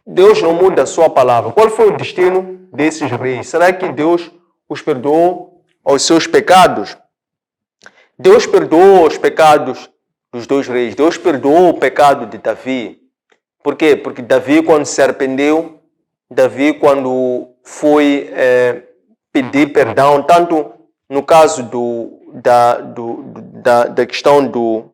Deus não muda a sua palavra. Qual foi o destino desses reis? Será que Deus os perdoou aos seus pecados? Deus perdoou os pecados dos 2 reis. Deus perdoou o pecado de Davi. Por quê? Porque Davi, quando se arrependeu, Davi, quando foi pedir perdão, tanto no caso da questão do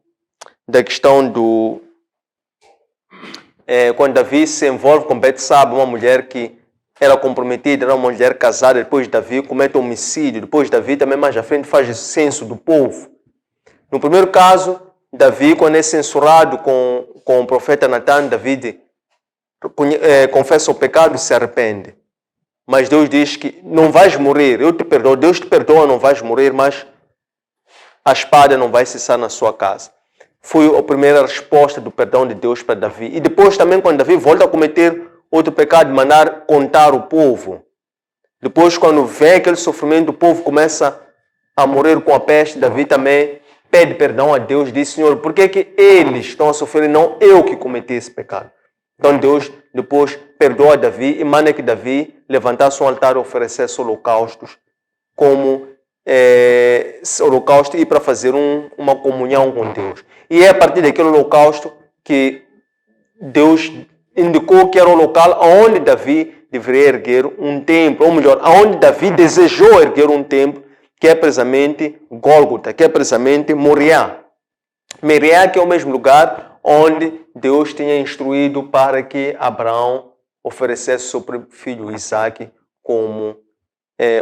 quando Davi se envolve com Betsaba, uma mulher que era comprometida, era uma mulher casada, depois Davi comete homicídio, depois Davi também mais à frente faz o censo do povo. No primeiro caso, Davi, quando é censurado com o profeta Natan, Davi confessa o pecado e se arrepende. Mas Deus diz que não vais morrer, eu te perdoo. Deus te perdoa, não vais morrer, mas a espada não vai cessar na sua casa. Foi a primeira resposta do perdão de Deus para Davi. E depois também, quando Davi volta a cometer outro pecado, de mandar contar o povo. Depois, quando vem aquele sofrimento, o povo começa a morrer com a peste, Davi também pede perdão a Deus, diz: Senhor, por que eles estão a sofrer e não eu que cometi esse pecado? Então Deus depois perdoa Davi e manda que Davi levantasse um altar e oferecesse holocaustos como holocausto e para fazer uma comunhão com Deus. E é a partir daquele holocausto que Deus indicou que era o local onde Davi deveria erguer um templo, ou melhor, onde Davi desejou erguer um templo, que é precisamente Gólgota, que é precisamente Moriá. Moriá, que é o mesmo lugar onde Deus tinha instruído para que Abraão oferecesse seu filho Isaque como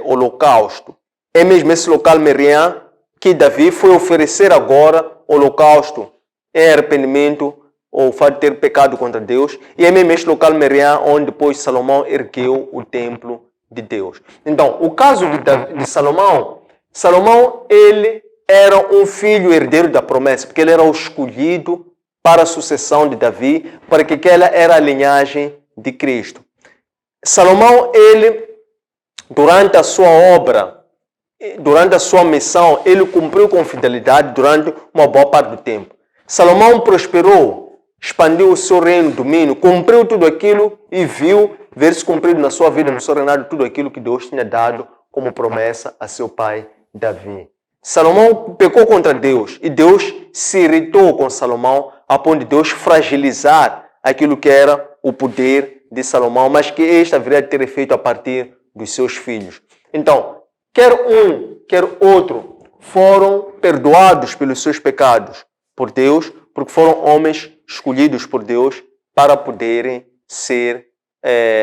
holocausto. É mesmo esse local Moriá que Davi foi oferecer agora holocausto em arrependimento ou o fato de ter pecado contra Deus. E é mesmo este local Moriá onde depois Salomão ergueu o templo de Deus. Então, o caso de Salomão, ele era um filho herdeiro da promessa, porque ele era o escolhido para a sucessão de Davi, para que aquela era a linhagem de Cristo. Salomão, ele, durante a sua obra, durante a sua missão, ele cumpriu com fidelidade durante uma boa parte do tempo. Salomão prosperou, expandiu o seu reino, domínio, cumpriu tudo aquilo e viu ver-se cumprido na sua vida, no seu reinado, tudo aquilo que Deus tinha dado como promessa a seu pai Davi. Salomão pecou contra Deus e Deus se irritou com Salomão a ponto de Deus fragilizar aquilo que era o poder de Salomão, mas que este haveria de ter feito a partir dos seus filhos. Então, quer um, quer outro, foram perdoados pelos seus pecados por Deus, porque foram homens escolhidos por Deus para poderem ser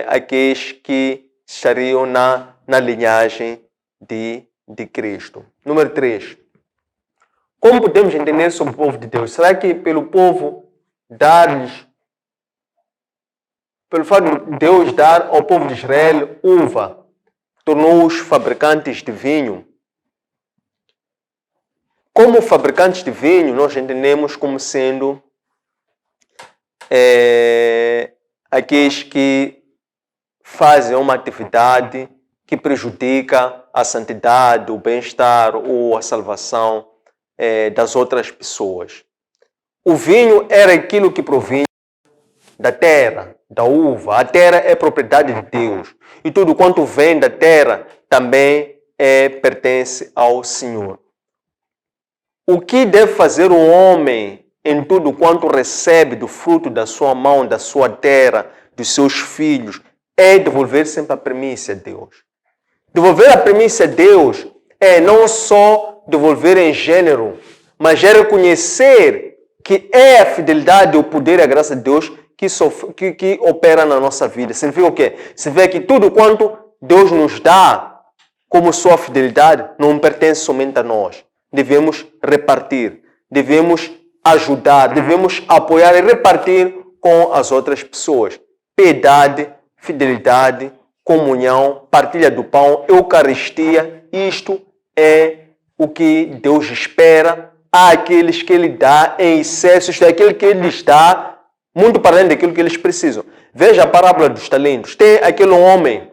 aqueles que estariam na linhagem de Cristo. Número 3. Como podemos entender sobre o povo de Deus? Será que pelo fato de Deus dar ao povo de Israel uva, tornou-os fabricantes de vinho? Como fabricantes de vinho, nós entendemos como sendo aqueles que fazem uma atividade que prejudica a santidade, o bem-estar ou a salvação das outras pessoas. O vinho era aquilo que provinha da terra, da uva. A terra é propriedade de Deus. E tudo quanto vem da terra também pertence ao Senhor. O que deve fazer o homem em tudo quanto recebe do fruto da sua mão, da sua terra, dos seus filhos, é devolver sempre a primícia a Deus. Devolver a primícia a Deus é não só devolver em gênero, mas é reconhecer que é a fidelidade, o poder e a graça de Deus que opera na nossa vida. Significa o quê? Significa que tudo quanto Deus nos dá como sua fidelidade não pertence somente a nós. Devemos repartir, devemos ajudar, devemos apoiar e repartir com as outras pessoas. Piedade, fidelidade, comunhão, partilha do pão, eucaristia, isto é o que Deus espera àqueles que Ele dá em excesso, isto é aquele que Ele lhes dá muito para além daquilo que eles precisam. Veja a parábola dos talentos. Tem aquele homem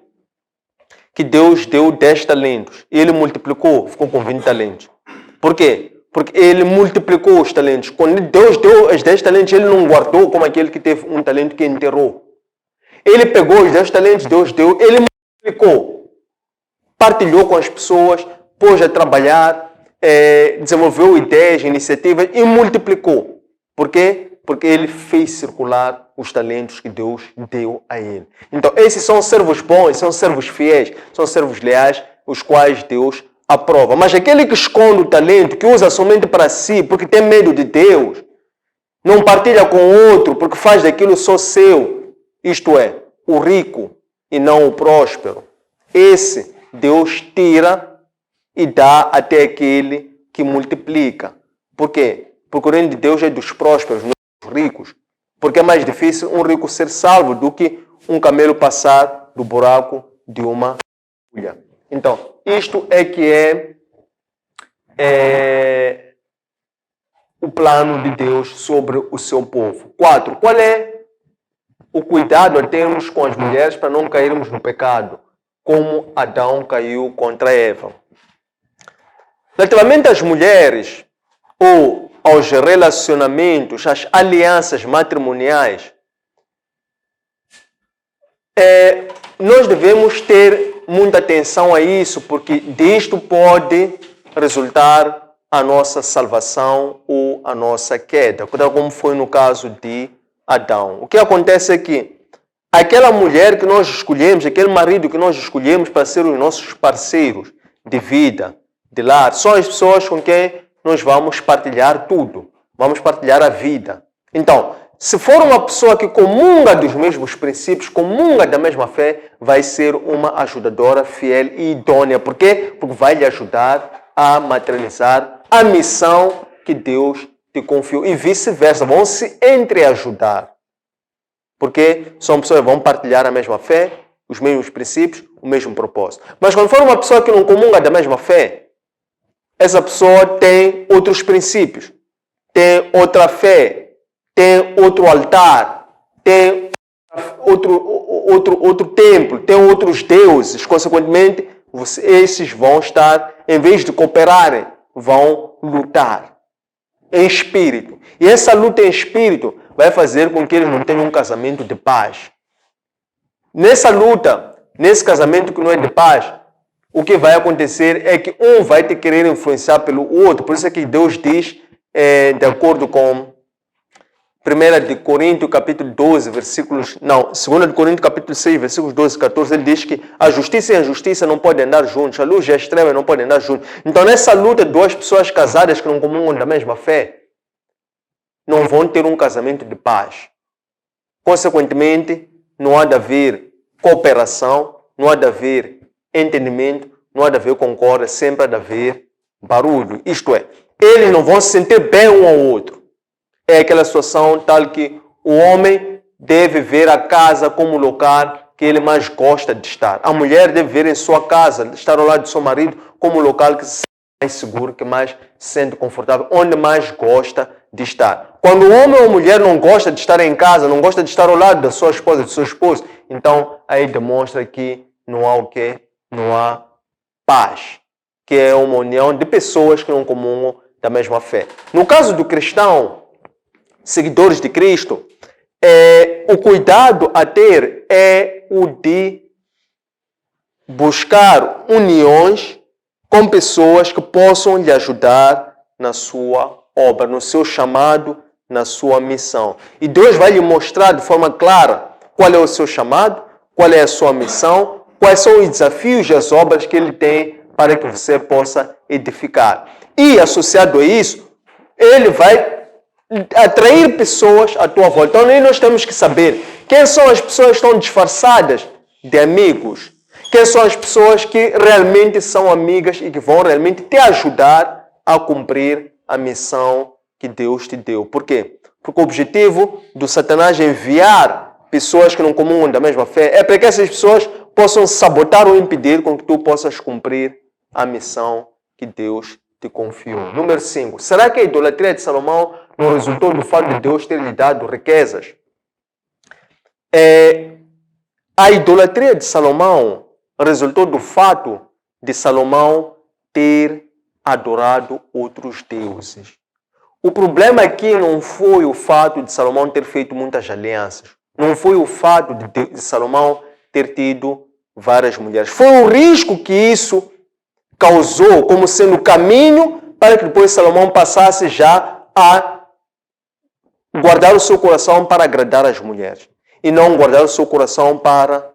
que Deus deu 10 talentos e ele multiplicou, ficou com 20 talentos. Por quê? Porque ele multiplicou os talentos. Quando Deus deu os 10 talentos, ele não guardou como aquele que teve um talento que enterrou. Ele pegou os 10 talentos, Deus deu, ele multiplicou. Partilhou com as pessoas, pôs a trabalhar, desenvolveu ideias, iniciativas e multiplicou. Por quê? Porque ele fez circular os talentos que Deus deu a ele. Então, esses são servos bons, são servos fiéis, são servos leais, os quais Deus aprova. Mas aquele que esconde o talento, que usa somente para si, porque tem medo de Deus, não partilha com outro, porque faz daquilo só seu, isto é, o rico e não o próspero, esse Deus tira e dá até aquele que multiplica. Por quê? Porque o reino de Deus é dos prósperos, não dos ricos. Porque é mais difícil um rico ser salvo do que um camelo passar do buraco de uma agulha. Então, isto é que é o plano de Deus sobre o seu povo. 4. Qual é o cuidado a termos com as mulheres para não cairmos no pecado, como Adão caiu contra Eva? Relativamente às mulheres ou aos relacionamentos, às alianças matrimoniais, nós devemos ter muita atenção a isso, porque disto pode resultar a nossa salvação ou a nossa queda, como foi no caso de Adão. O que acontece é que aquela mulher que nós escolhemos, aquele marido que nós escolhemos para ser os nossos parceiros de vida, de lar, são as pessoas com quem nós vamos partilhar tudo, vamos partilhar a vida. Então, se for uma pessoa que comunga dos mesmos princípios, comunga da mesma fé, vai ser uma ajudadora fiel e idônea. Por quê? Porque vai lhe ajudar a materializar a missão que Deus te confiou. E vice-versa, vão se entreajudar. Porque são pessoas que vão partilhar a mesma fé, os mesmos princípios, o mesmo propósito. Mas quando for uma pessoa que não comunga da mesma fé, essa pessoa tem outros princípios, tem outra fé, tem outro altar, tem outro templo, tem outros deuses. Consequentemente, esses vão estar, em vez de cooperarem, vão lutar em espírito. E essa luta em espírito vai fazer com que eles não tenham um casamento de paz. nessa luta, nesse casamento que não é de paz, o que vai acontecer é que um vai te querer influenciar pelo outro. Por isso é que Deus diz, de acordo com 1 de Coríntios, capítulo 12, versículos... Não, 2 de Coríntios, capítulo 6, versículos 12 e 14, ele diz que a justiça e a injustiça não podem andar juntos, a luz e a treva não podem andar juntos. Então, nessa luta, duas pessoas casadas que não comungam da mesma fé não vão ter um casamento de paz. Consequentemente, não há de haver cooperação, não há de haver entendimento, não há de haver concórdia, sempre há de haver barulho. Isto é, eles não vão se sentir bem um ao outro. É aquela situação tal que o homem deve ver a casa como o local que ele mais gosta de estar. A mulher deve ver em sua casa, estar ao lado do seu marido, como o local que se sente mais seguro, que mais se sente confortável, onde mais gosta de estar. Quando o homem ou a mulher não gosta de estar em casa, não gosta de estar ao lado da sua esposa, do seu esposo, então aí demonstra que não há o quê? Não há paz, que é uma união de pessoas que não comungam da mesma fé. No caso do cristão, seguidores de Cristo, o cuidado a ter é o de buscar uniões com pessoas que possam lhe ajudar na sua obra, no seu chamado, na sua missão. E Deus vai lhe mostrar de forma clara qual é o seu chamado, qual é a sua missão, quais são os desafios e as obras que Ele tem para que você possa edificar. E, associado a isso, Ele vai atrair pessoas à tua volta. Então, nós temos que saber quem são as pessoas que estão disfarçadas de amigos, quem são as pessoas que realmente são amigas e que vão realmente te ajudar a cumprir a missão que Deus te deu. Por quê? Porque o objetivo do Satanás é enviar pessoas que não comungam da mesma fé é para que essas pessoas possam sabotar ou impedir com que tu possas cumprir a missão que Deus te confiou. Número 5. Será que a idolatria de Salomão não resultou do fato de Deus ter lhe dado riquezas? A idolatria de Salomão resultou do fato de Salomão ter adorado outros deuses. O problema aqui não foi o fato de Salomão ter feito muitas alianças. Não foi o fato de Salomão ter tido várias mulheres. Foi o risco que isso causou como sendo o caminho para que depois Salomão passasse já a guardar o seu coração para agradar as mulheres. E não guardar o seu coração para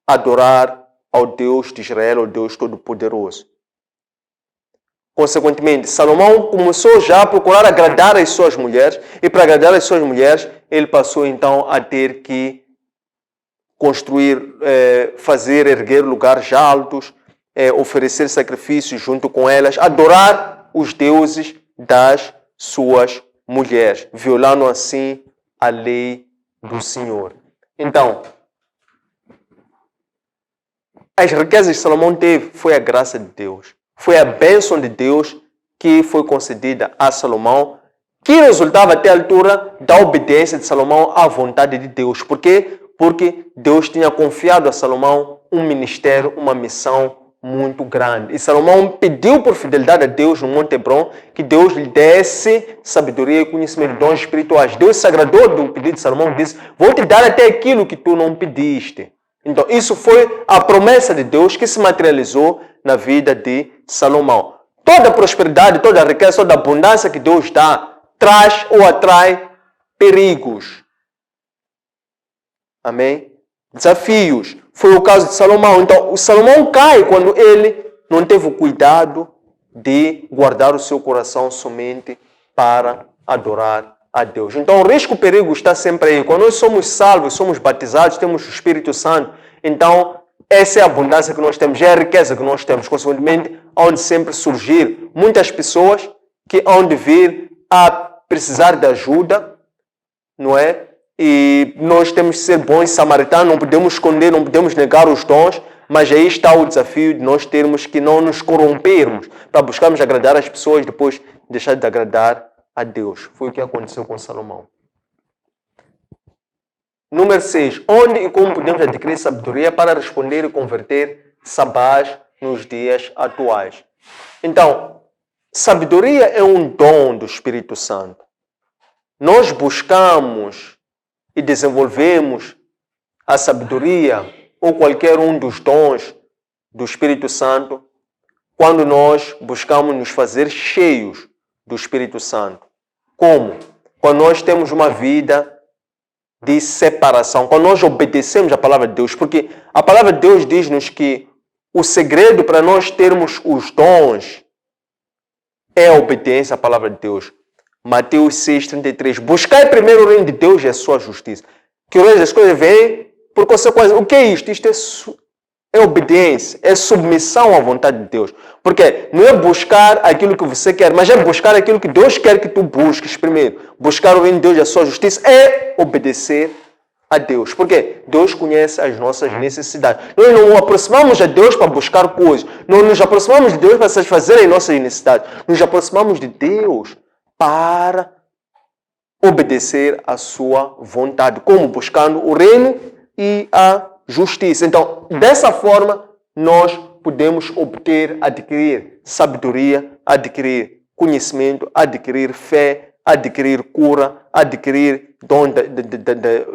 adorar ao Deus de Israel, ao Deus Todo-Poderoso. Consequentemente, Salomão começou já a procurar agradar as suas mulheres, e para agradar as suas mulheres, ele passou então a ter que construir, erguer lugares altos, oferecer sacrifícios junto com elas, adorar os deuses das suas mulheres, violando assim a lei do Senhor. Então, as riquezas que Salomão teve foi a graça de Deus. Foi a bênção de Deus que foi concedida a Salomão, que resultava até a altura da obediência de Salomão à vontade de Deus. Por quê? Porque Deus tinha confiado a Salomão um ministério, uma missão muito grande. E Salomão pediu por fidelidade a Deus no Monte Hebron que Deus lhe desse sabedoria e conhecimento de dons espirituais. Deus se agradou do pedido de Salomão e disse: vou te dar até aquilo que tu não pediste. Então, isso foi a promessa de Deus que se materializou na vida de Salomão. Toda a prosperidade, toda a riqueza, toda a abundância que Deus dá, traz ou atrai perigos. Amém? Desafios. Foi o caso de Salomão. Então, o Salomão cai quando ele não teve o cuidado de guardar o seu coração somente para adorar a Deus. Então, o risco, o perigo está sempre aí. Quando nós somos salvos, somos batizados, temos o Espírito Santo, então essa é a abundância que nós temos, é a riqueza que nós temos. Consequentemente, onde sempre surgir muitas pessoas que hão de vir a precisar de ajuda, não é? E nós temos que ser bons samaritanos, não podemos esconder, não podemos negar os dons, mas aí está o desafio de nós termos que não nos corrompermos para buscarmos agradar as pessoas, depois deixar de agradar a Deus. Foi o que aconteceu com Salomão. Número 6. Onde e como podemos adquirir sabedoria para responder e converter sabás nos dias atuais? Então, sabedoria é um dom do Espírito Santo. Nós buscamos e desenvolvemos a sabedoria ou qualquer um dos dons do Espírito Santo quando nós buscamos nos fazer cheios do Espírito Santo. Como? Quando nós temos uma vida de separação, quando nós obedecemos a palavra de Deus, porque a palavra de Deus diz-nos que o segredo para nós termos os dons é a obediência à palavra de Deus. Mateus 6,33. Buscai primeiro o reino de Deus e a sua justiça. Que o resto das coisas vem por consequência. O que é isto? Isto é obediência, é submissão à vontade de Deus. Porque não é buscar aquilo que você quer, mas é buscar aquilo que Deus quer que tu busques primeiro. Buscar o reino de Deus e a sua justiça é obedecer a Deus. Porque Deus conhece as nossas necessidades. Nós não nos aproximamos de Deus para buscar coisas. Não nos aproximamos de Deus para satisfazer as nossas necessidades. Nos aproximamos de Deus para obedecer a sua vontade. Como? Buscando o reino e a justiça. Então, dessa forma, nós podemos obter, adquirir sabedoria, adquirir conhecimento, adquirir fé, adquirir cura, adquirir dom de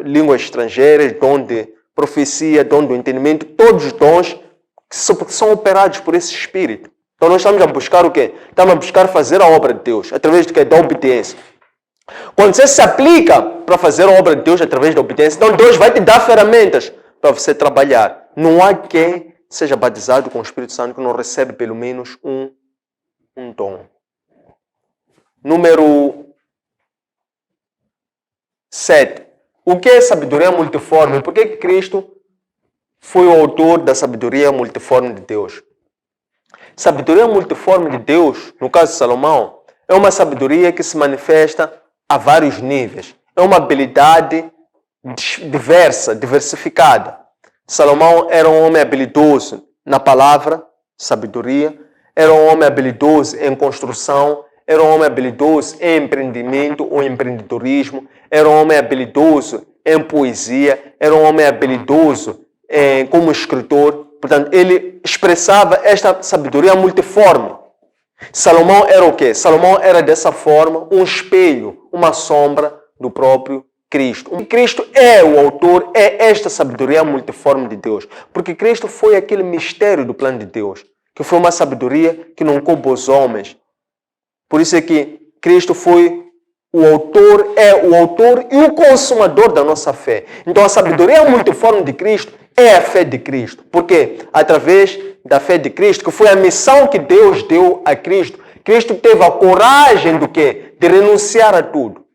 línguas estrangeiras, dom de profecia, dom do entendimento, todos os dons que são operados por esse Espírito. Então nós estamos a buscar o quê? Estamos a buscar fazer a obra de Deus, através de quê? Da obediência. Quando você se aplica para fazer a obra de Deus através da obediência, então Deus vai te dar ferramentas para você trabalhar. Não há quem seja batizado com o Espírito Santo que não recebe pelo menos um dom. Número 7. O que é sabedoria multiforme? Por que Cristo foi o autor da sabedoria multiforme de Deus? Sabedoria multiforme de Deus, no caso de Salomão, é uma sabedoria que se manifesta a vários níveis. É uma habilidade diversa, diversificada. Salomão era um homem habilidoso na palavra, sabedoria. Era um homem habilidoso em construção. Era um homem habilidoso em empreendimento ou empreendedorismo. Era um homem habilidoso em poesia. Era um homem habilidoso como escritor. Portanto, ele expressava esta sabedoria multiforme. Salomão era o quê? Salomão era dessa forma um espelho, uma sombra do próprio Cristo. Cristo é o autor, é esta sabedoria multiforme de Deus. Porque Cristo foi aquele mistério do plano de Deus, que foi uma sabedoria que não coube aos homens. Por isso é que Cristo foi o autor, é o autor e o consumador da nossa fé. Então a sabedoria multiforme de Cristo é a fé de Cristo. Porque através da fé de Cristo, que foi a missão que Deus deu a Cristo, Cristo teve a coragem do quê? De renunciar a tudo.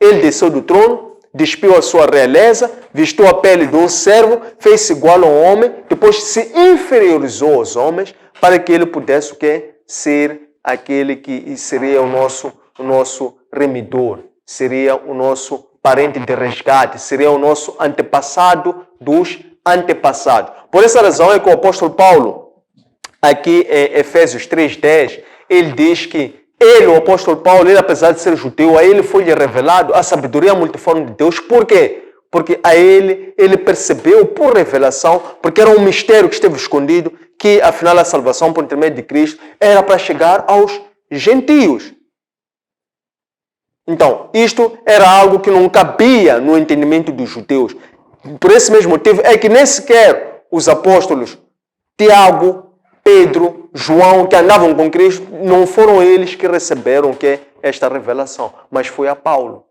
Ele desceu do trono, despiu a sua realeza, vestiu a pele de um servo, fez-se igual a um homem, depois se inferiorizou aos homens para que ele pudesse o quê? Ser aquele que seria o nosso remidor, seria o nosso parente de resgate, seria o nosso antepassado dos antepassados. Por essa razão é que o apóstolo Paulo, aqui em Efésios 3:10, ele diz que ele, o apóstolo Paulo, ele apesar de ser judeu, a ele foi-lhe revelado a sabedoria multiforme de Deus. Por quê? Porque a ele percebeu por revelação, porque era um mistério que esteve escondido, que afinal a salvação por intermédio de Cristo era para chegar aos gentios. Então, isto era algo que não cabia no entendimento dos judeus. Por esse mesmo motivo é que nem sequer os apóstolos Tiago, Pedro, João, que andavam com Cristo, não foram eles que receberam esta revelação, mas foi a Paulo.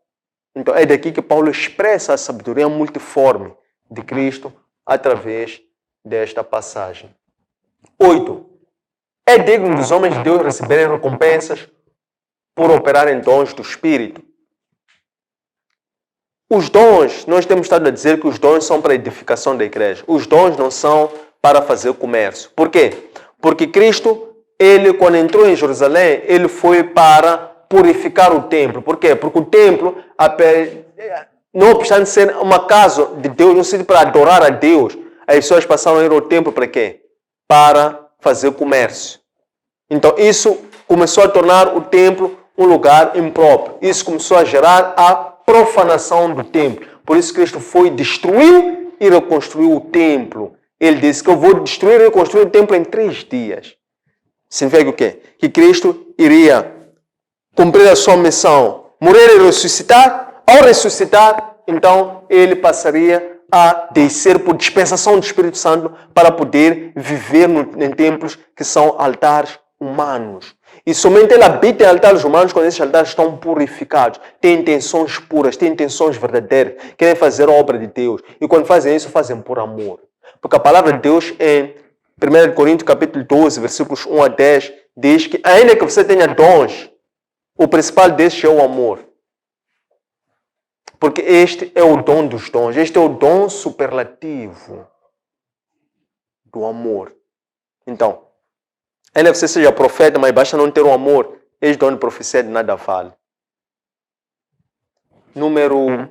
Então é daqui que Paulo expressa a sabedoria multiforme de Cristo através desta passagem. 8. É digno dos homens de Deus receberem recompensas por operarem dons do Espírito. Os dons, nós temos estado a dizer que os dons são para a edificação da igreja. Os dons não são para fazer comércio. Por quê? Porque Cristo, ele quando entrou em Jerusalém, ele foi para purificar o templo. Por quê? Porque o templo, não obstante ser uma casa de Deus, no sentido para adorar a Deus, as pessoas passaram a ir ao templo para quê? Para fazer comércio. Então isso começou a tornar o templo um lugar impróprio. Isso começou a gerar a profanação do templo. Por isso Cristo foi destruir e reconstruir o templo. Ele disse que eu vou destruir e reconstruir o templo em 3 dias. Significa o quê? Que Cristo iria cumprir a sua missão, morrer e ressuscitar. Ao ressuscitar, então, ele passaria a descer por dispensação do Espírito Santo para poder viver em templos que são altares humanos. E somente ele habita em altares humanos quando esses altares estão purificados, têm intenções puras, têm intenções verdadeiras, querem fazer a obra de Deus. E quando fazem isso, fazem por amor. Porque a palavra de Deus em 1 Coríntios capítulo 12, versículos 1 a 10, diz que ainda que você tenha dons, o principal destes é o amor. Porque este é o dom dos dons, este é o dom superlativo do amor. Então, ainda que você seja profeta, mas basta não ter o amor, este dom de profecia de nada vale. Número 1.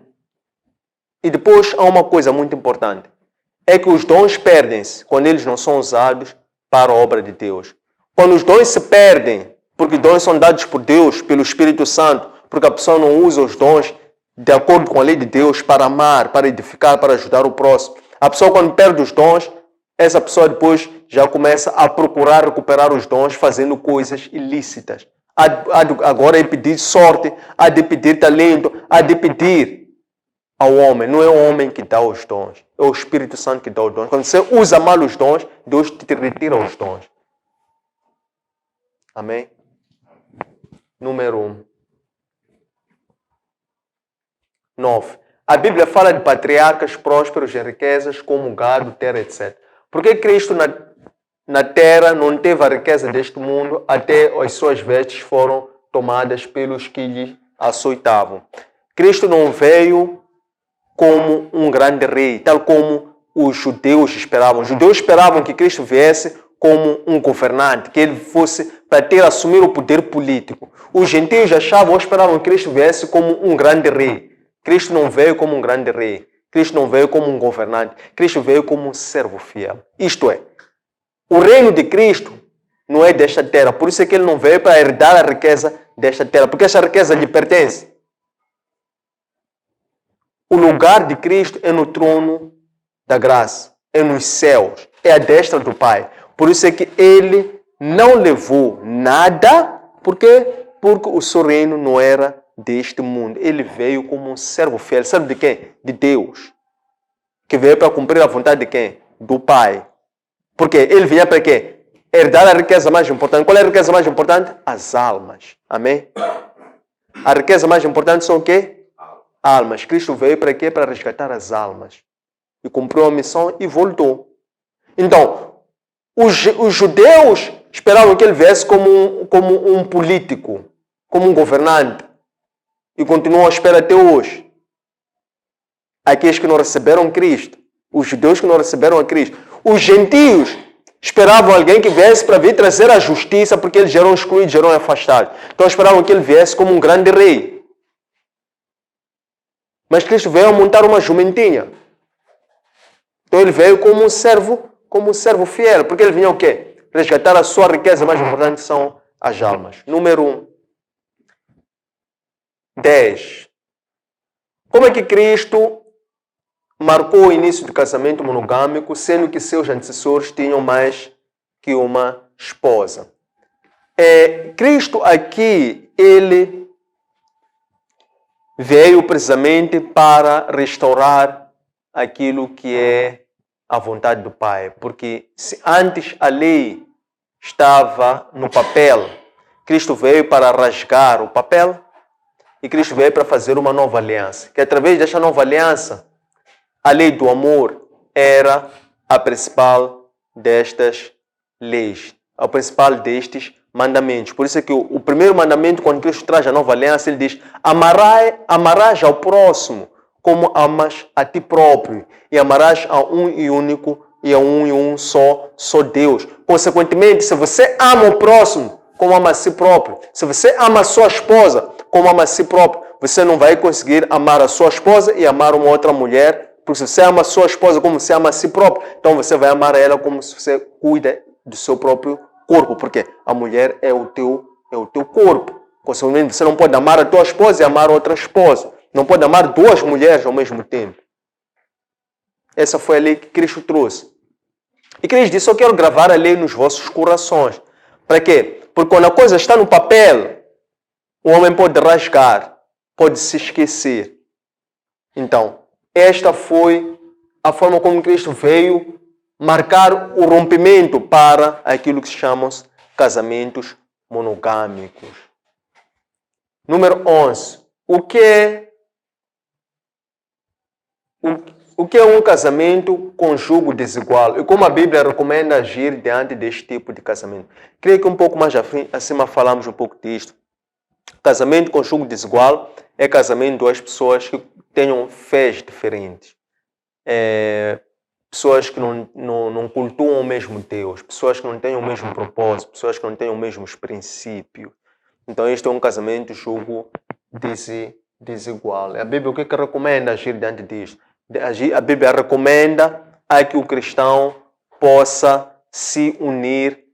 E depois há uma coisa muito importante. É que os dons perdem-se quando eles não são usados para a obra de Deus. Quando os dons se perdem, porque dons são dados por Deus, pelo Espírito Santo, porque a pessoa não usa os dons de acordo com a lei de Deus para amar, para edificar, para ajudar o próximo. A pessoa quando perde os dons, essa pessoa depois já começa a procurar recuperar os dons fazendo coisas ilícitas. Agora é pedir sorte, há de pedir talento, há de pedir ao homem. Não é o homem que dá os dons, é o Espírito Santo que dá os dons. Quando você usa mal os dons, Deus te retira os dons. Amém? Número 1. 9. A Bíblia fala de patriarcas prósperos em riquezas como gado, terra, etc. Por que Cristo na terra não teve a riqueza deste mundo até as suas vestes foram tomadas pelos que lhe açoitavam? Cristo não veio como um grande rei, tal como os judeus esperavam. Os judeus esperavam que Cristo viesse como um governante, que ele fosse para assumir o poder político. Os gentios achavam ou esperavam que Cristo viesse como um grande rei. Cristo não veio como um grande rei. Cristo não veio como um governante. Cristo veio como um servo fiel. Isto é, o reino de Cristo não é desta terra. Por isso é que ele não veio para herdar a riqueza desta terra, porque essa riqueza lhe pertence. O lugar de Cristo é no trono da graça, é nos céus, é à destra do Pai. Por isso é que ele não levou nada, porque o seu reino não era deste mundo. Ele veio como um servo fiel. Servo de quem? De Deus. Que veio para cumprir a vontade de quem? Do Pai. Porque ele vinha para quê? Herdar a riqueza mais importante. Qual é a riqueza mais importante? As almas. Amém? A riqueza mais importante são o quê? Almas. Cristo veio para quê? Para resgatar as almas. E cumpriu a missão e voltou. Então, os judeus esperavam que ele viesse como um político, como um governante. E continuam à espera até hoje. Aqueles que não receberam Cristo. Os judeus que não receberam a Cristo. Os gentios esperavam alguém que viesse para vir trazer a justiça, porque eles eram excluídos, eram afastados. Então esperavam que ele viesse como um grande rei. Mas Cristo veio a montar uma jumentinha. Então ele veio como um servo fiel. Porque ele vinha o quê? Resgatar a sua riqueza mais importante, são as almas. Número 1. 10. Como é que Cristo marcou o início do casamento monogâmico, sendo que seus antecessores tinham mais que uma esposa? Cristo aqui, ele veio precisamente para restaurar aquilo que é a vontade do Pai. Porque se antes a lei estava no papel, Cristo veio para rasgar o papel e Cristo veio para fazer uma nova aliança. Que através desta nova aliança, a lei do amor era a principal destas leis, a principal destes mandamentos. Por isso é que o primeiro mandamento, quando Cristo traz a nova aliança, ele diz: amarás ao próximo como amas a ti próprio, e amarás a um e único e a um e um só Deus. Consequentemente, se você ama o próximo como ama a si próprio, se você ama a sua esposa como ama a si próprio, você não vai conseguir amar a sua esposa e amar uma outra mulher. Porque se você ama a sua esposa como você ama a si próprio, então você vai amar ela como se você cuida do seu próprio corpo. Porque a mulher é o teu corpo. Consequentemente, você não pode amar a tua esposa e amar outra esposa. Não pode amar duas mulheres ao mesmo tempo. Essa foi a lei que Cristo trouxe. E Cristo disse: eu quero gravar a lei nos vossos corações. Para quê? Porque quando a coisa está no papel, o homem pode rasgar, pode se esquecer. Então, esta foi a forma como Cristo veio marcar o rompimento para aquilo que se chamam casamentos monogâmicos. Número 11. O que é um casamento com julgo desigual? E como a Bíblia recomenda agir diante deste tipo de casamento? Creio que um pouco mais acima falamos um pouco disto. Casamento com julgo desigual é casamento de duas pessoas que tenham fés diferentes. Pessoas que não cultuam o mesmo Deus, pessoas que não têm o mesmo propósito, pessoas que não têm os mesmos princípios. Então, este é um casamento de julgo desigual. A Bíblia o que recomenda agir diante disto? A Bíblia recomenda a que o cristão possa se unir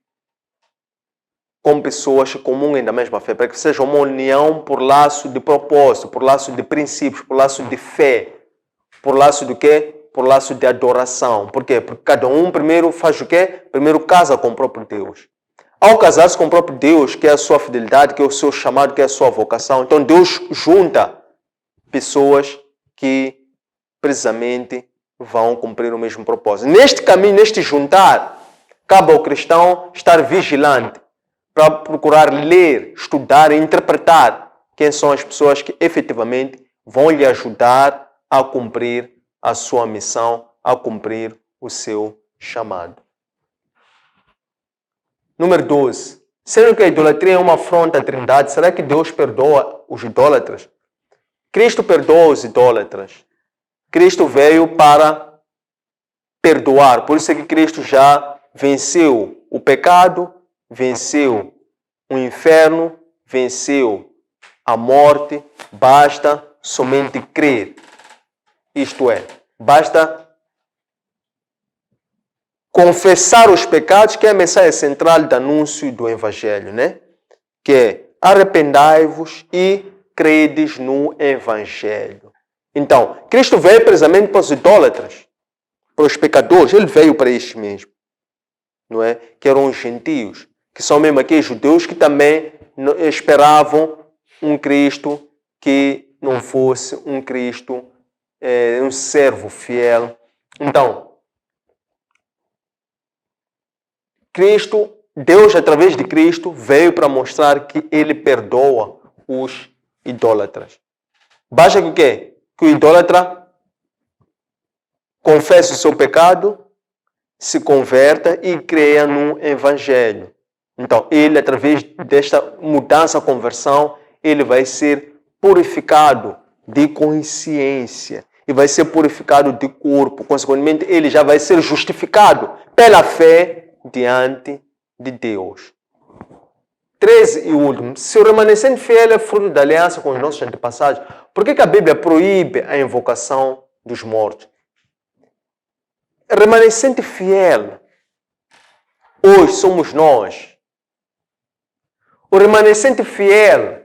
com pessoas que comungam da mesma fé, para que seja uma união por laço de propósito, por laço de princípios, por laço de fé, por laço do quê? Por laço de adoração. Por quê? Porque cada um primeiro faz o quê? Primeiro casa com o próprio Deus. Ao casar-se com o próprio Deus, que é a sua fidelidade, que é o seu chamado, que é a sua vocação, então Deus junta pessoas que precisamente vão cumprir o mesmo propósito. Neste caminho, neste juntar, cabe ao cristão estar vigilante para procurar ler, estudar e interpretar quem são as pessoas que efetivamente vão lhe ajudar a cumprir a sua missão, a cumprir o seu chamado. Número 12. Sendo que a idolatria é uma afronta à Trindade, será que Deus perdoa os idólatras? Cristo perdoa os idólatras. Cristo veio para perdoar. Por isso é que Cristo já venceu o pecado, venceu o inferno, venceu a morte. Basta somente crer. Isto é, basta confessar os pecados, que é a mensagem central do anúncio do Evangelho, né? Que é arrependai-vos e credes no Evangelho. Então, Cristo veio precisamente para os idólatras, para os pecadores. Ele veio para estes mesmo, não é? Que eram os gentios, que são mesmo aqueles judeus que também esperavam um Cristo que não fosse um Cristo, um servo fiel. Então, Deus, através de Cristo, veio para mostrar que Ele perdoa os idólatras. Basta que o quê? Que o idólatra confesse o seu pecado, se converta e creia no Evangelho. Então, ele, através desta mudança, conversão, ele vai ser purificado de consciência e vai ser purificado de corpo. Consequentemente, ele já vai ser justificado pela fé diante de Deus. 13 e último. Se o remanescente fiel é fruto da aliança com os nossos antepassados, por que a Bíblia proíbe a invocação dos mortos? Remanescente fiel, hoje somos nós. O remanescente fiel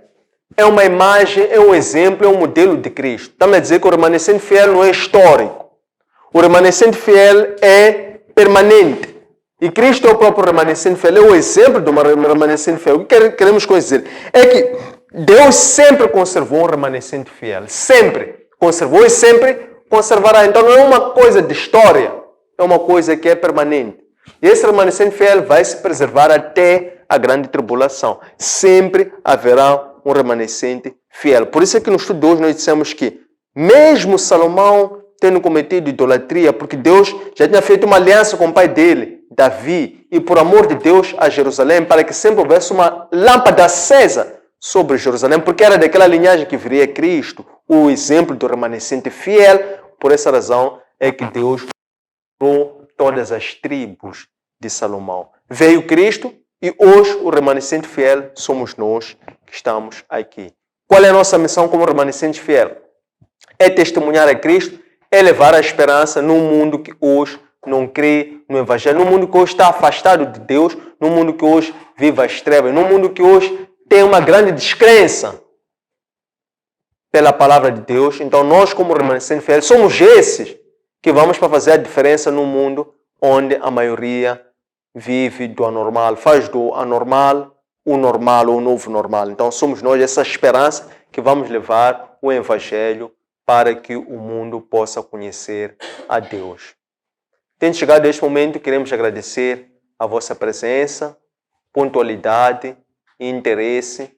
é uma imagem, é um exemplo, é um modelo de Cristo. Está-me a dizer que o remanescente fiel não é histórico. O remanescente fiel é permanente. E Cristo é o próprio remanescente fiel, é o exemplo do remanescente fiel. O que queremos com isso dizer? É que Deus sempre conservou um remanescente fiel. Sempre conservou e sempre conservará. Então não é uma coisa de história, é uma coisa que é permanente. E esse remanescente fiel vai se preservar até a grande tribulação. Sempre haverá um remanescente fiel. Por isso é que no estudo de hoje nós dissemos que mesmo Salomão tendo cometido idolatria, porque Deus já tinha feito uma aliança com o pai dele, Davi, e por amor de Deus a Jerusalém, para que sempre houvesse uma lâmpada acesa sobre Jerusalém, porque era daquela linhagem que viria Cristo, o exemplo do remanescente fiel. Por essa razão é que Deus criou todas as tribos de Salomão. Veio Cristo e hoje o remanescente fiel somos nós que estamos aqui. Qual é a nossa missão como remanescente fiel? É testemunhar a Cristo, é levar a esperança num mundo que hoje não crê no Evangelho, num mundo que hoje está afastado de Deus, num mundo que hoje vive as trevas, num mundo que hoje tem uma grande descrença pela palavra de Deus. Então nós, como remanescentes fiéis, somos esses que vamos para fazer a diferença num mundo onde a maioria vive do anormal, faz do anormal o normal ou o novo normal. Então somos nós essa esperança que vamos levar o Evangelho para que o mundo possa conhecer a Deus. Tendo chegado a este momento, queremos agradecer a vossa presença, pontualidade e interesse.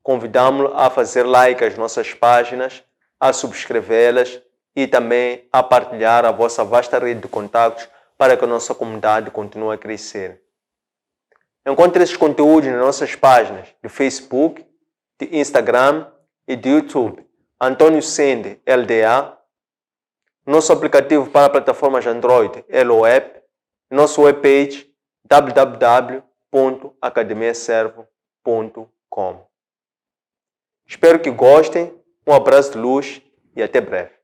Convidamos-lo a fazer like às nossas páginas, a subscrevê-las e também a partilhar a vossa vasta rede de contatos para que a nossa comunidade continue a crescer. Encontre esses conteúdos nas nossas páginas de Facebook, de Instagram e de YouTube. Antônio Sende, LDA. Nosso aplicativo para plataformas Android, LOApp. Nosso webpage, www.academiaservo.com. Espero que gostem. Um abraço de luz e até breve.